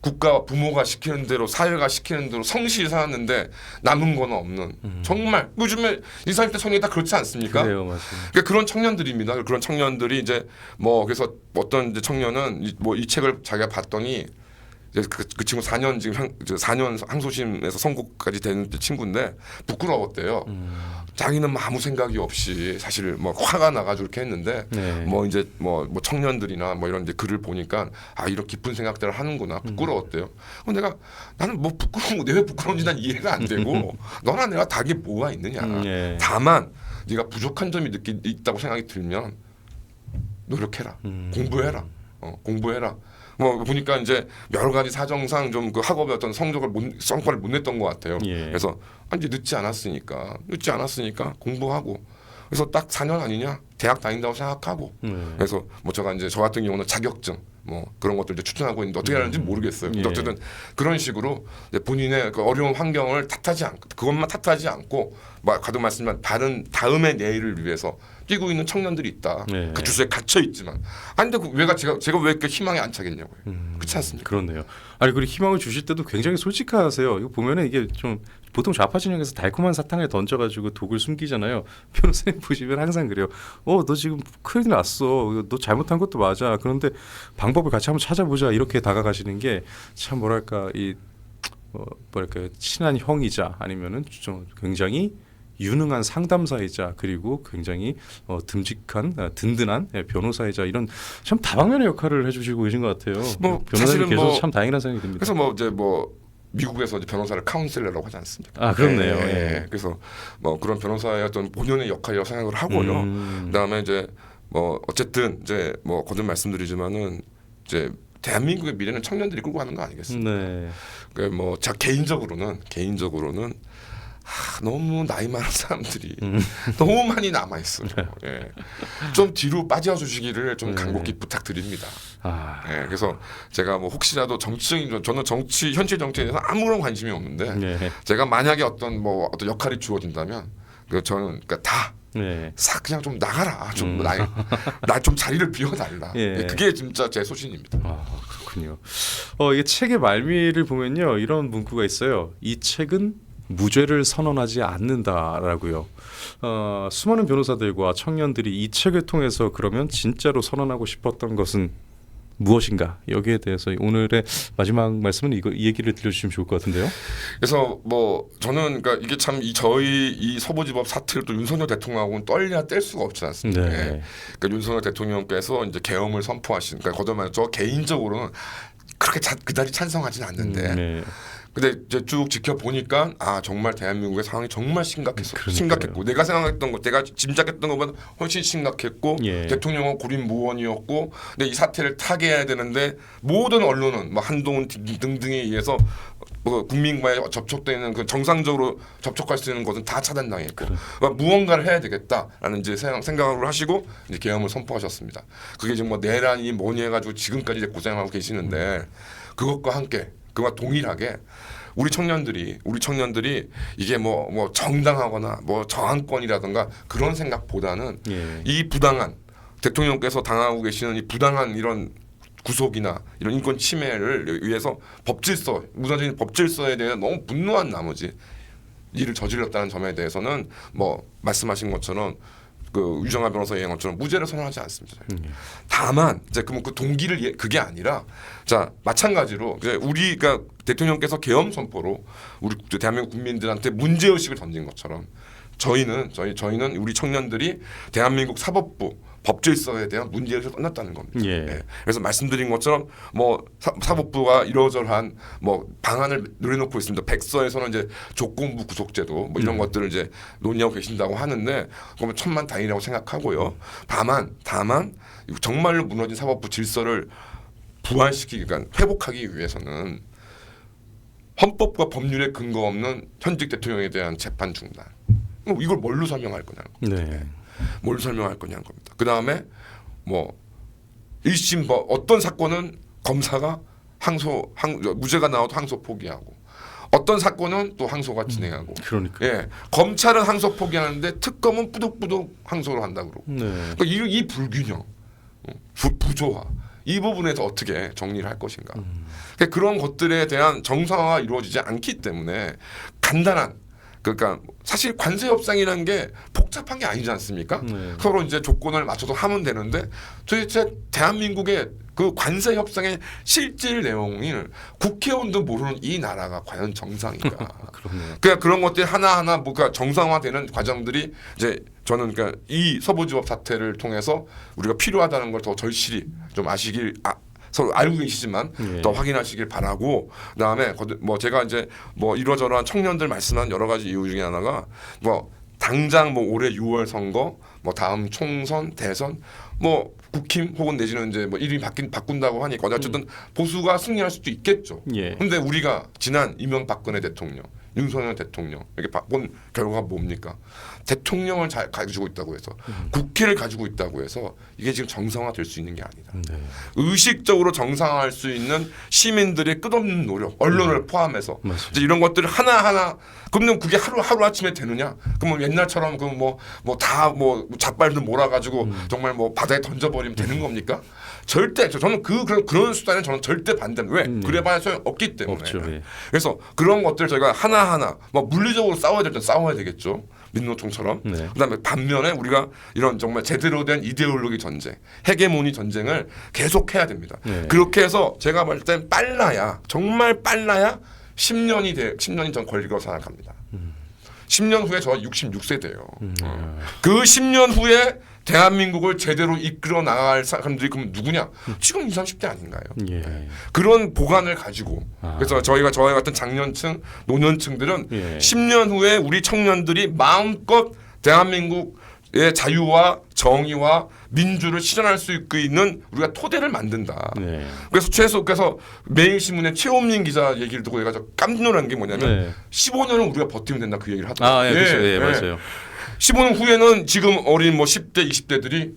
B: 국가와 부모가 시키는 대로 사회가 시키는 대로 성실히 살았는데 남은 건 없는 정말 요즘에 20, 30대 청년이 다 그렇지 않습니까?
A: 그래요, 맞습니다.
B: 그러니까 그런 청년들입니다. 그런 청년들이 이제 뭐 그래서 어떤 이제 청년은 이 책을 자기가 봤더니 이제 그 친구 4년 지금 4년 항소심에서 선고까지 된 친구인데 부끄러웠대요. 자기는 뭐 아무 생각이 없이 사실 뭐 화가 나가지고 이렇게 했는데
A: 네.
B: 뭐 이제 뭐 청년들이나 뭐 이런 이제 글을 보니까 이런 깊은 생각들을 하는구나 부끄러웠대요. 그럼 나는 뭐 부끄러운 거 왜 부끄러운지 난 이해가 안 되고 너나 내가 다르게 뭐가 있느냐.
A: 예.
B: 다만 네가 부족한 점이 있다고 생각이 들면 노력해라. 공부해라. 공부해라. 뭐 보니까 이제 여러 가지 사정상 좀 그 학업의 어떤 성과를 못 냈던 것 같아요.
A: 예.
B: 그래서 이제 늦지 않았으니까 공부하고 그래서 딱 4년 아니냐 대학 다닌다고 생각하고 그래서 뭐 제가 이제 저 같은 경우는 자격증 뭐 그런 것들 이제 추천하고 있는데 어떻게 하는지 모르겠어요. 근데
A: 예.
B: 어쨌든 그런 식으로 이제 본인의 그 어려운 환경을 그것만 탓하지 않고 가도 말씀드리면 다음의 내일을 위해서 뛰고 있는 청년들이 있다.
A: 예.
B: 그 주소에 갇혀 있지만 근데 제가 왜 이렇게 희망이 안 차겠냐고요. 그렇지 않습니까?
A: 그렇네요. 아니 그리고 희망을 주실 때도 굉장히 솔직하세요. 이거 보면은 이게 좀 보통 좌파 진영에서 달콤한 사탕을 던져가지고 독을 숨기잖아요. 변호사님 보시면 항상 그래요. 너 지금 큰일 났어. 너 잘못한 것도 맞아. 그런데 방법을 같이 한번 찾아보자. 이렇게 다가가시는 게 참 뭐랄까 뭐랄까 친한 형이자 아니면은 좀 굉장히 유능한 상담사이자 그리고 굉장히 듬직한 든든한 변호사이자 이런 참 다방면의 역할을 해주시고 계신 것 같아요.
B: 뭐
A: 변호사님
B: 사실은
A: 계셔서
B: 뭐
A: 참 다행이라는 생각이 듭니다.
B: 그래서 뭐 이제 뭐 미국에서 이제 변호사를 카운셀러라고 하지 않습니까?
A: 아 그렇네요.
B: 예,
A: 예.
B: 그래서 뭐 그런 변호사의 어떤 본연의 역할이라고 생각을 하고요. 그다음에 이제 뭐 어쨌든 이제 뭐 거듭 말씀드리지만은 이제 대한민국의 미래는 청년들이 끌고 가는 거 아니겠습니까?
A: 네.
B: 그러니까 뭐 자 개인적으로는 너무 나이 많은 사람들이 너무 많이 남아 있어요. 예. 좀 뒤로 빠져 주시기를 좀 간곡히 부탁드립니다.
A: 아,
B: 예. 그래서 제가 뭐 혹시라도 정치적인 저는 현실 정치에 대해서 아무런 관심이 없는데
A: 네.
B: 제가 만약에 어떤 역할이 주어진다면 저는 그러니까 다
A: 네.
B: 싹 그냥 좀 나가라. 좀 나 좀 자리를 비워달라.
A: 예.
B: 그게 진짜 제 소신입니다.
A: 아, 그렇군요. 이게 책의 말미를 보면요, 이런 문구가 있어요. 이 책은 무죄를 선언하지 않는다라고요. 수많은 변호사들과 청년들이 이 책을 통해서 그러면 진짜로 선언하고 싶었던 것은 무엇인가? 여기에 대해서 오늘의 마지막 말씀은 이 얘기를 들려주시면 좋을 것 같은데요.
B: 그래서 뭐 저는 그러니까 이게 참 저희 이 서부지법 사태를 또 윤석열 대통령하고는 떨려야 뗄 수가 없지 않습니까?
A: 네.
B: 예. 그러니까 윤석열 대통령께서 이제 계엄을 선포하신, 그러니까 거듭 저 개인적으로는 그렇게 그다지 찬성하진 않는데.
A: 네.
B: 근데 이제 쭉 지켜보니까 정말 대한민국의 상황이 정말
A: 그러니까요.
B: 심각했고 내가 생각했던 것, 내가 짐작했던 것보다 훨씬 심각했고
A: 예.
B: 대통령은 고립무원이었고 근데 이 사태를 타개해야 되는데 모든 언론은 뭐 한동훈 등등에 의해서 뭐 국민과의 접촉되는 그 정상적으로 접촉할 수 있는 것은 다 차단당했고 그러니까 무언가를 해야 되겠다라는 이제 생각을 하시고 이제 계엄을 선포하셨습니다. 그게 지금 뭐 내란이 뭐니 해가지고 지금까지 이제 고생하고 계시는데 그것과 함께 그와 동일하게 우리 청년들이 이게 뭐 정당하거나 뭐 저항권이라든가 그런 생각보다는
A: 예.
B: 이 부당한 대통령께서 당하고 계시는 이 부당한 이런 구속이나 이런 인권 침해를 위해서 무너진 법질서에 대해 너무 분노한 나머지 일을 저질렀다는 점에 대해서는 뭐 말씀하신 것처럼 그 유정아 변호사 얘기한 것처럼 무죄를 선언하지 않습니다. 다만 이제 그 동기를 그게 아니라 자 마찬가지로 이제 우리가 대통령께서 계엄 선포로 우리 대한민국 국민들한테 문제 의식을 던진 것처럼 저희는 우리 청년들이 대한민국 사법부 법질서에 대한 문제의식을 떠났다는 겁니다.
A: 예.
B: 네. 그래서 말씀드린 것처럼 뭐 사법부가 이러저러한 뭐 방안을 노려놓고 있습니다. 백서에서는 이제 조건부 구속제도 뭐 이런 것들을 이제 논의하고 계신다고 하는데 그러면 천만다행이라고 생각하고요. 다만 정말로 무너진 사법부 질서를 그러니까 회복하기 위해서는 헌법과 법률에 근거 없는 현직 대통령에 대한 재판 중단. 이걸 뭘로 설명할 거냐는 겁니다.
A: 네.
B: 뭘 설명할 거냐는 겁니다. 그 다음에 뭐 1심 어떤 사건은 검사가 무죄가 나와도 항소 포기하고 어떤 사건은 또 항소가 진행하고
A: 그러니까.
B: 예 검찰은 항소 포기하는데 특검은 뿌득뿌득 항소를 한다 그러고
A: 네.
B: 그러니까 이 불균형 부조화 이 부분에서 어떻게 정리를 할 것인가 그러니까 그런 것들에 대한 정상화가 이루어지지 않기 때문에 간단한 그러니까 사실 관세 협상이라는 게 복잡한 게 아니지 않습니까?
A: 네.
B: 서로 이제 조건을 맞춰서 하면 되는데 도대체 대한민국의 그 관세 협상의 실질 내용을 국회의원도 모르는 이 나라가 과연 정상인가?
A: 그렇네요.
B: 그러니까 그런 것들이 하나하나 뭔가 정상화되는 과정들이 이제 저는 그러니까 이 서부지법 사태를 통해서 우리가 필요하다는 걸 더 절실히 좀 서로 알고 계시지만
A: 예.
B: 더 확인하시길 바라고 그다음에 뭐 제가 이제 뭐 이러저러한 청년들 말씀한 여러 가지 이유 중에 하나가 뭐 당장 뭐 올해 6월 선거 뭐 다음 총선 대선 뭐 국힘 혹은 내지는 이제 뭐 이름이 바꾼다고 하니까 어쨌든 보수가 승리할 수도 있겠죠.
A: 예.
B: 근데 우리가 지난 이명박근혜 대통령 윤석열 대통령 이렇게 본 결과가 뭡니까? 대통령을 잘 가지고 있다고 해서 국회를 가지고 있다고 해서 이게 지금 정상화될 수 있는 게 아니다.
A: 네.
B: 의식적으로 정상화할 수 있는 시민들의 끝없는 노력, 언론을 포함해서
A: 맞습니다.
B: 이제 이런 것들을 하나하나 그러면 그게 하루 아침에 되느냐? 그러면 옛날처럼 다 뭐 잣발도 몰아가지고 정말 뭐 바다에 던져버리면 되는 겁니까? 절대 저는 그런 수단에 저는 절대 반대입니다. 왜? 그래봐야 소용 없기 때문에.
A: 없죠. 예.
B: 그래서 그런 것들 저희가 하나하나 뭐 물리적으로 싸워야 될 땐 싸워야 되겠죠. 민노총처럼.
A: 네.
B: 그다음에 반면에 우리가 이런 정말 제대로 된 이데올로기 전쟁, 헤게모니 전쟁을 계속해야 됩니다.
A: 네.
B: 그렇게 해서 제가 볼 땐 빨라야 정말 빨라야 10년이 전 걸릴 거라고 생각합니다. 10년 후에 저 66세 돼요. 그 10년 후에 대한민국을 제대로 이끌어 나갈 사람들이 그럼 누구냐? 지금 20, 30대 아닌가요?
A: 예.
B: 그런 보관을 가지고 그래서 저희가 저희 같은 장년층, 노년층들은
A: 예.
B: 10년 후에 우리 청년들이 마음껏 대한민국의 자유와 정의와 민주를 실현할 수 있는 우리가 토대를 만든다.
A: 네.
B: 그래서 매일 신문에 최홈민 기자 얘기를 듣고 내가 깜짝 놀란 게 뭐냐면
A: 네.
B: 15년은 우리가 버티면 된다 그 얘기를 하더라고요.
A: 아, 예, 그렇죠. 예, 맞아요.
B: 15년 후에는 지금 어린 뭐 10대, 20대들이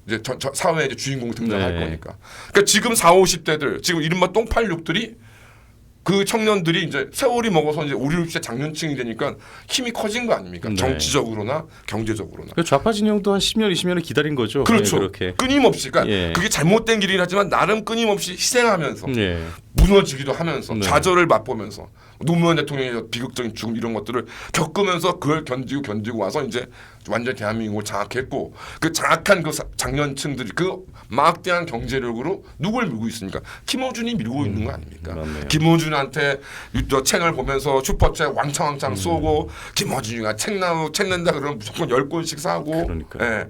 B: 이제 사회의 이제 주인공이 등장할
A: 네.
B: 거니까. 그러니까 지금 40, 50대들, 지금 이른바 똥팔육들이 그 청년들이 이제 세월이 먹어서 이제 5, 60대 장년층이 되니까 힘이 커진 거 아닙니까?
A: 네.
B: 정치적으로나 경제적으로나.
A: 그 좌파 진영도 한 10년, 20년을 기다린 거죠.
B: 그렇죠.
A: 예, 그렇게.
B: 끊임없이. 그러니까
A: 예.
B: 그게 잘못된 길이긴 하지만 나름 끊임없이 희생하면서
A: 예.
B: 무너지기도 하면서
A: 네.
B: 좌절을 맛보면서 노무현 대통령의 비극적인 죽음 이런 것들을 겪으면서 그걸 견디고 와서 이제 완전 대한민국을 장악했고 그 장악한 그 장년층들이 그 막대한 경제력으로 누굴 밀고 있습니까? 김어준이 밀고 있는 거 아닙니까?
A: 맞네요.
B: 김어준한테 채널 보면서 슈퍼챗 왕창 쏘고 김어준이가 책 낸다 그러면 무조건 10권씩 사고
A: 그러니까요.
B: 예.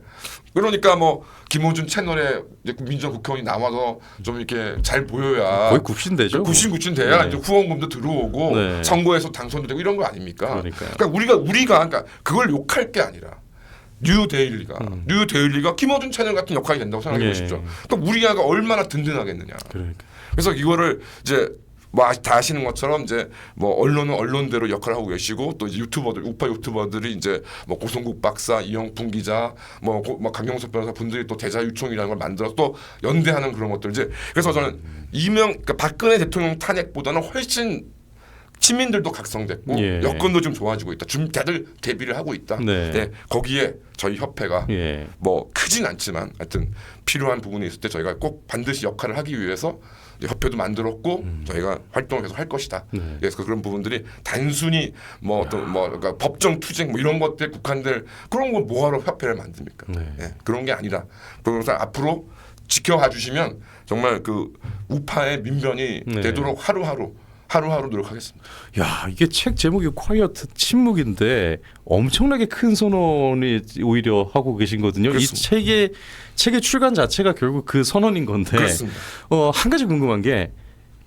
B: 그러니까 뭐 김어준 채널에 이제 민정국회의원이 나와서 좀 이렇게 잘 보여야
A: 거의 굽신대죠.
B: 굽신 돼야
A: 네.
B: 이제 후원금도 들어오고
A: 네.
B: 선거에서 당선도 되고 이런 거 아닙니까?
A: 그러니까요.
B: 그러니까 우리가 그러니까 그걸 욕할 게 아니라 뉴데일리가 김어준 채널 같은 역할이 된다고 생각해
A: 예.
B: 보십시오. 그러니까 우리가 얼마나 든든하겠느냐.
A: 그러니까.
B: 그래서 이거를 이제 뭐 다 아시는 것처럼 이제 뭐 언론은 언론대로 역할을 하고 계시고 또 이제 우파 유튜버들이 이제 뭐 고성국 박사, 이영풍 기자, 뭐 강경석 변호사 분들이 또 대자유총이라는 걸 만들어서 또 연대하는 그런 것들 이제 그래서 저는 그러니까 박근혜 대통령 탄핵보다는 훨씬 시민들도 각성됐고
A: 예.
B: 여건도 좀 좋아지고 있다. 좀 다들 대비를 하고 있다.
A: 네.
B: 네, 거기에 저희 협회가
A: 예.
B: 뭐 크진 않지만 하여튼 필요한 부분이 있을 때 저희가 꼭 반드시 역할을 하기 위해서 협회도 만들었고 저희가 활동을 계속 할 것이다.
A: 네.
B: 그래서 그런 부분들이 단순히 뭐 어떤 뭐 그러니까 법정 투쟁 뭐 이런 것들 국한될 그런 거 뭐하러 협회를 만듭니까?
A: 네.
B: 예, 그런 게 아니라 그래서 앞으로 지켜봐 주시면 정말 그 우파의 민변이
A: 네.
B: 되도록 하루하루 노력하겠습니다.
A: 야, 이게 책 제목이 콰이어트 침묵인데 엄청나게 큰 선언이 오히려 하고 계신 거거든요.
B: 그렇습니다.
A: 이 책의 출간 자체가 결국 그 선언인 건데.
B: 그렇습니다.
A: 한 가지 궁금한 게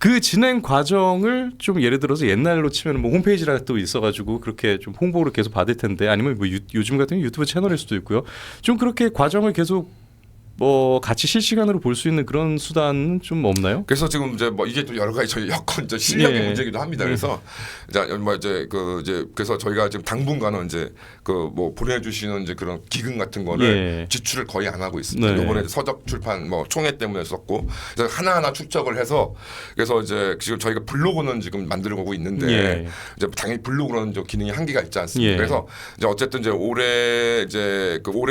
A: 그 진행 과정을 좀 예를 들어서 옛날로 치면 뭐 홈페이지가 또 있어가지고 그렇게 좀 홍보를 계속 받을 텐데 아니면 뭐 요즘 같은 경우 유튜브 채널일 수도 있고요. 좀 그렇게 과정을 계속 뭐 같이 실시간으로 볼 수 있는 그런 수단은 좀 없나요?
B: 그래서 지금 이제 뭐 이게 또 여러 가지 저희 여건 이제 실력의
A: 예.
B: 문제이기도 합니다. 그래서 이제 그래서 저희가 지금 당분간은 이제 그 뭐 보내주시는 이제 그런 기금 같은 거를
A: 예.
B: 지출을 거의 안 하고 있습니다.
A: 네.
B: 이번에 서적 출판 뭐 총회 때문에 썼고 그래서 하나하나 축적을 해서 그래서 이제 지금 저희가 블로그는 지금 만들고 있는데
A: 예.
B: 이제 당연히 블로그로는 좀 기능이 한계가 있지 않습니까?
A: 예.
B: 그래서 이제 어쨌든 이제 올해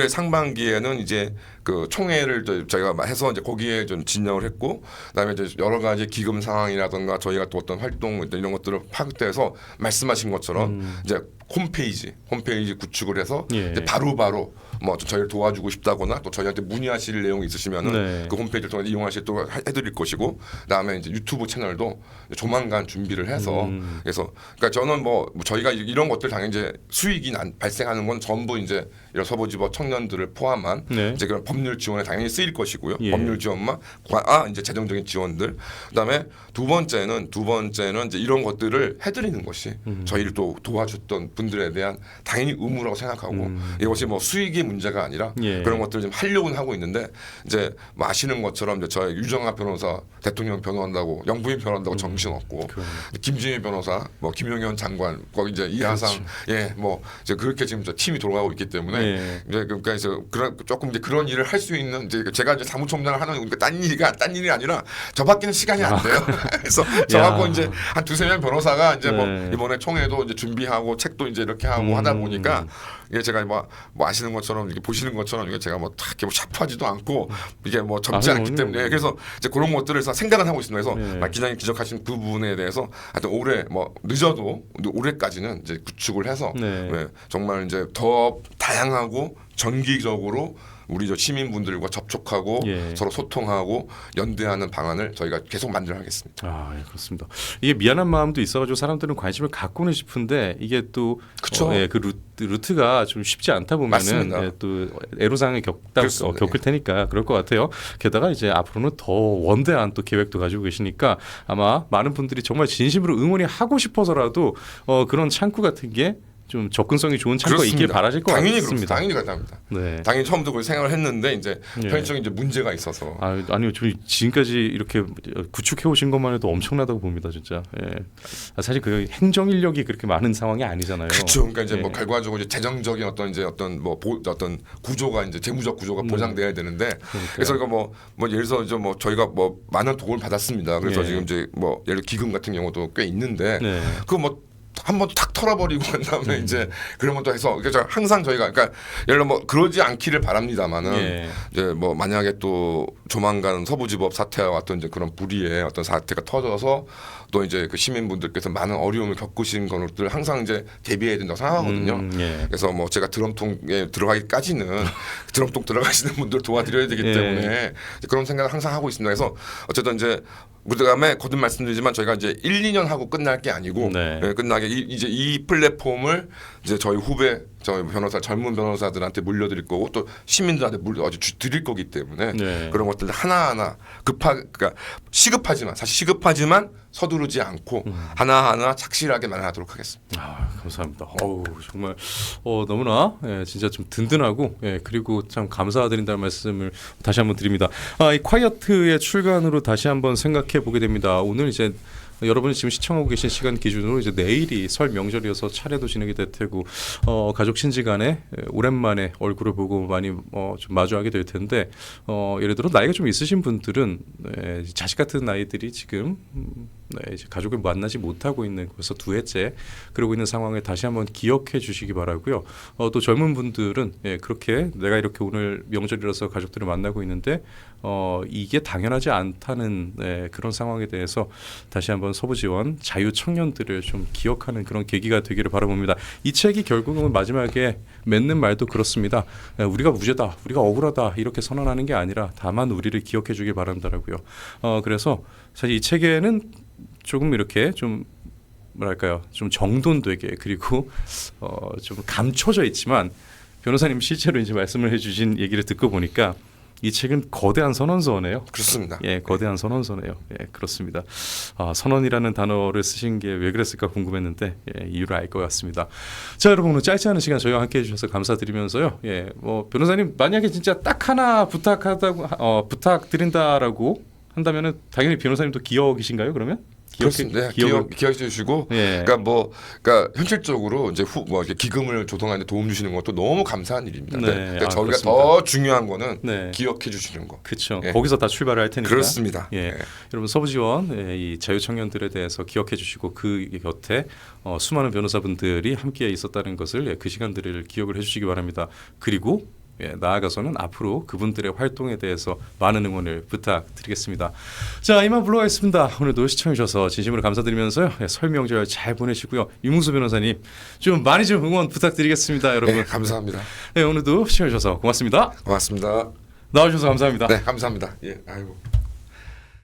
B: 상반기에는 이제 그 총회를 저희가 해서 이제 거기에 좀 진행을 했고 그다음에 이제 여러 가지 기금 상황이라든가 저희가 또 어떤 활동 이런 것들을 파악돼서 말씀하신 것처럼 이제 홈페이지 구축을 해서
A: 예.
B: 이제 바로바로 뭐 저희를 도와주고 싶다거나 또 저희한테 문의하실 내용이 있으시면은
A: 네.
B: 그 홈페이지를 통해 이용하실 또 해드릴 것이고 그다음에 이제 유튜브 채널도 조만간 준비를 해서 그래서 그러니까 저는 뭐 저희가 이런 것들 당연히 이제 수익이 발생하는 건 전부 이제 이런 서부지법 청년들을 포함한
A: 네.
B: 이제 그런 법률 지원에 당연히 쓰일 것이고요.
A: 예.
B: 법률 지원만 이제 재정적인 지원들. 그다음에 두 번째는 이제 이런 것들을 해드리는 것이 저희를 또 도와줬던 분들에 대한 당연히 의무라고 생각하고 이것이 뭐 수익의 문제가 아니라
A: 예.
B: 그런 것들을 좀 하려고는 하고 있는데 이제 뭐 아시는 것처럼 이제 저희 유정아 변호사 대통령 변호한다고 영부인 변호한다고 정신 없고 김진희 변호사 뭐 김용현 장관 거기 이제 이하상
A: 그렇죠.
B: 예 뭐 이제 그렇게 지금 저 팀이 돌아가고 있기 때문에
A: 예.
B: 이제 그러니까 이제 그런 조금 이제 그런 일을 할 수 있는 이제 제가 이제 사무총장을 하는 그러니까 딴 일이 아니라 저밖에는 시간이 안 돼요. 그래서 저하고 이제 한 두세 명 변호사가 이제 뭐
A: 네.
B: 이번에 총회도 이제 준비하고 책도 이제 이렇게 하고 하다 보니까 이게 제가 뭐 아시는 것처럼 이렇게 보시는 것처럼 이게 제가 뭐 딱 이렇게 샤프하지도 않고 이게 뭐 젊지 않기 때문에 그래서 이제 그런 것들을 생각을 하고 있습니다. 그래서 막 기자님 지적하신 그 부분에 대해서 하여튼 올해 뭐 늦어도 올해까지는 이제 구축을 해서 네, 정말 이제 더 다양하고 정기적으로 우리 저 시민분들과 접촉하고 서로 소통하고 연대하는 방안을 저희가 계속 만들어가겠습니다.
A: 아, 예, 그렇습니다. 이게 미안한 마음도 있어가지고 사람들은 관심을 갖고는 싶은데 이게 또 그 루트가 좀 쉽지 않다 보면은 또 애로사항을 겪을 테니까 그럴 것 같아요. 게다가 이제 앞으로는 더 원대한 또 계획도 가지고 계시니까 아마 많은 분들이 정말 진심으로 응원이 하고 싶어서라도 그런 창구 같은 게 좀 접근성이 좋은 창구가 있길 바라실 것 같습니다.
B: 당연히 그렇습니다.
A: 네.
B: 당연히 처음부터 그걸 생각을 했는데 이제 현실적인 이제 문제가 있어서.
A: 아니요, 저 지금까지 이렇게 구축해 오신 것만 해도 엄청나다고 봅니다, 진짜. 예. 사실 그 행정 인력이 그렇게 많은 상황이 아니잖아요.
B: 그렇죠. 그러니까 이제 뭐 결과적으로 이제 재정적인 어떤 구조가 이제 재무적 구조가 보장돼야 되는데, 그래서 이거 뭐 예를 들어서 이제 뭐 저희가 뭐 많은 도움을 받았습니다. 그래서 지금 이제 뭐 예를 들어 기금 같은 경우도 꽤 있는데, 그거 뭐 한번 탁 털어버리고 난 다음에 이제 그런 것도 해서 그러니까 항상 저희가 그러니까 예를 들어 뭐 그러지 않기를 바랍니다만은 이제 뭐 만약에 또 조만간 서부지법 사태와 같은 이제 그런 불의의 어떤 사태가 터져서 또 이제 그 시민분들께서 많은 어려움을 겪으신 것들 항상 이제 대비해야 된다고 생각하거든요. 그래서 뭐 제가 드럼통에 들어가기까지는 드럼통 들어가시는 분들 도와드려야 되기 때문에 그런 생각을 항상 하고 있습니다. 그래서 어쨌든 이제 그다음에 거듭 말씀드리지만 저희가 이제 1, 2년 하고 끝날 게 아니고 끝나게 이제 이 플랫폼을 이제 저희 후배 저희 젊은 변호사들한테 물려드릴 거고 또 시민들한테 드릴 거기 때문에 그런 것들 하나하나 그러니까 시급하지만 서두르지 않고 하나하나 착실하게 마련하도록 하겠습니다.
A: 아, 감사합니다. 정말 너무나 진짜 좀 든든하고 그리고 참 감사드린다는 말씀을 다시 한번 드립니다. 이 콰이어트의 출간으로 다시 한번 생각해 보게 됩니다. 오늘 이제 여러분이 지금 시청하고 계신 시간 기준으로 이제 내일이 설 명절이어서 차례도 진행이 될 테고 가족 친지간에 오랜만에 얼굴을 보고 많이 좀 마주하게 될 텐데 예를 들어 나이가 좀 있으신 분들은 자식 같은 아이들이 지금 이제 가족을 만나지 못하고 있는 벌써 두 해째 그러고 있는 상황을 다시 한번 기억해 주시기 바라고요. 또 젊은 분들은 그렇게 내가 이렇게 오늘 명절이라서 가족들을 만나고 있는데 이게 당연하지 않다는 그런 상황에 대해서 다시 한번 서부지원 자유 청년들을 좀 기억하는 그런 계기가 되기를 바라봅니다. 이 책이 결국은 마지막에 맺는 말도 그렇습니다. 우리가 무죄다, 우리가 억울하다 이렇게 선언하는 게 아니라 다만 우리를 기억해 주길 바란다라고요. 그래서 사실 이 책에는 조금 이렇게 좀 뭐랄까요, 좀 정돈되게 그리고 좀 감춰져 있지만 변호사님 실제로 이제 말씀을 해주신 얘기를 듣고 보니까 이 책은 거대한 선언서네요.
B: 그렇습니다.
A: 거대한 선언서네요. 그렇습니다. 선언이라는 단어를 쓰신 게 왜 그랬을까 궁금했는데 이유를 알 것 같습니다. 자, 여러분 오늘 짧지 않은 시간 저희와 함께해 주셔서 감사드리면서요. 뭐 변호사님 만약에 진짜 딱 하나 부탁드린다라고 한다면은 당연히 변호사님도 기억이신가요? 그러면?
B: 기억해 주시고, 그러니까 현실적으로 이제 이렇게 기금을 조성하는 데 도움 주시는 것도 너무 감사한 일입니다. 그러니까 저희가 그렇습니다. 더 중요한 거는 기억해 주시는 거.
A: 그렇죠. 거기서 다 출발을 할 테니까.
B: 그렇습니다.
A: 여러분 서부지원 이 자유 청년들에 대해서 기억해 주시고 그 곁에 수많은 변호사분들이 함께 있었다는 것을 그 시간들을 기억을 해주시기 바랍니다. 그리고 나아가서는 앞으로 그분들의 활동에 대해서 많은 응원을 부탁드리겠습니다. 자, 이만 물러가겠습니다. 오늘도 시청해주셔서 진심으로 감사드리면서요. 설 명절 잘 보내시고요. 유문수 변호사님 좀 많이 좀 응원 부탁드리겠습니다. 여러분.
B: 감사합니다.
A: 오늘도 시청해주셔서 고맙습니다.
B: 고맙습니다.
A: 나와주셔서 감사합니다.
B: 감사합니다. 아이고.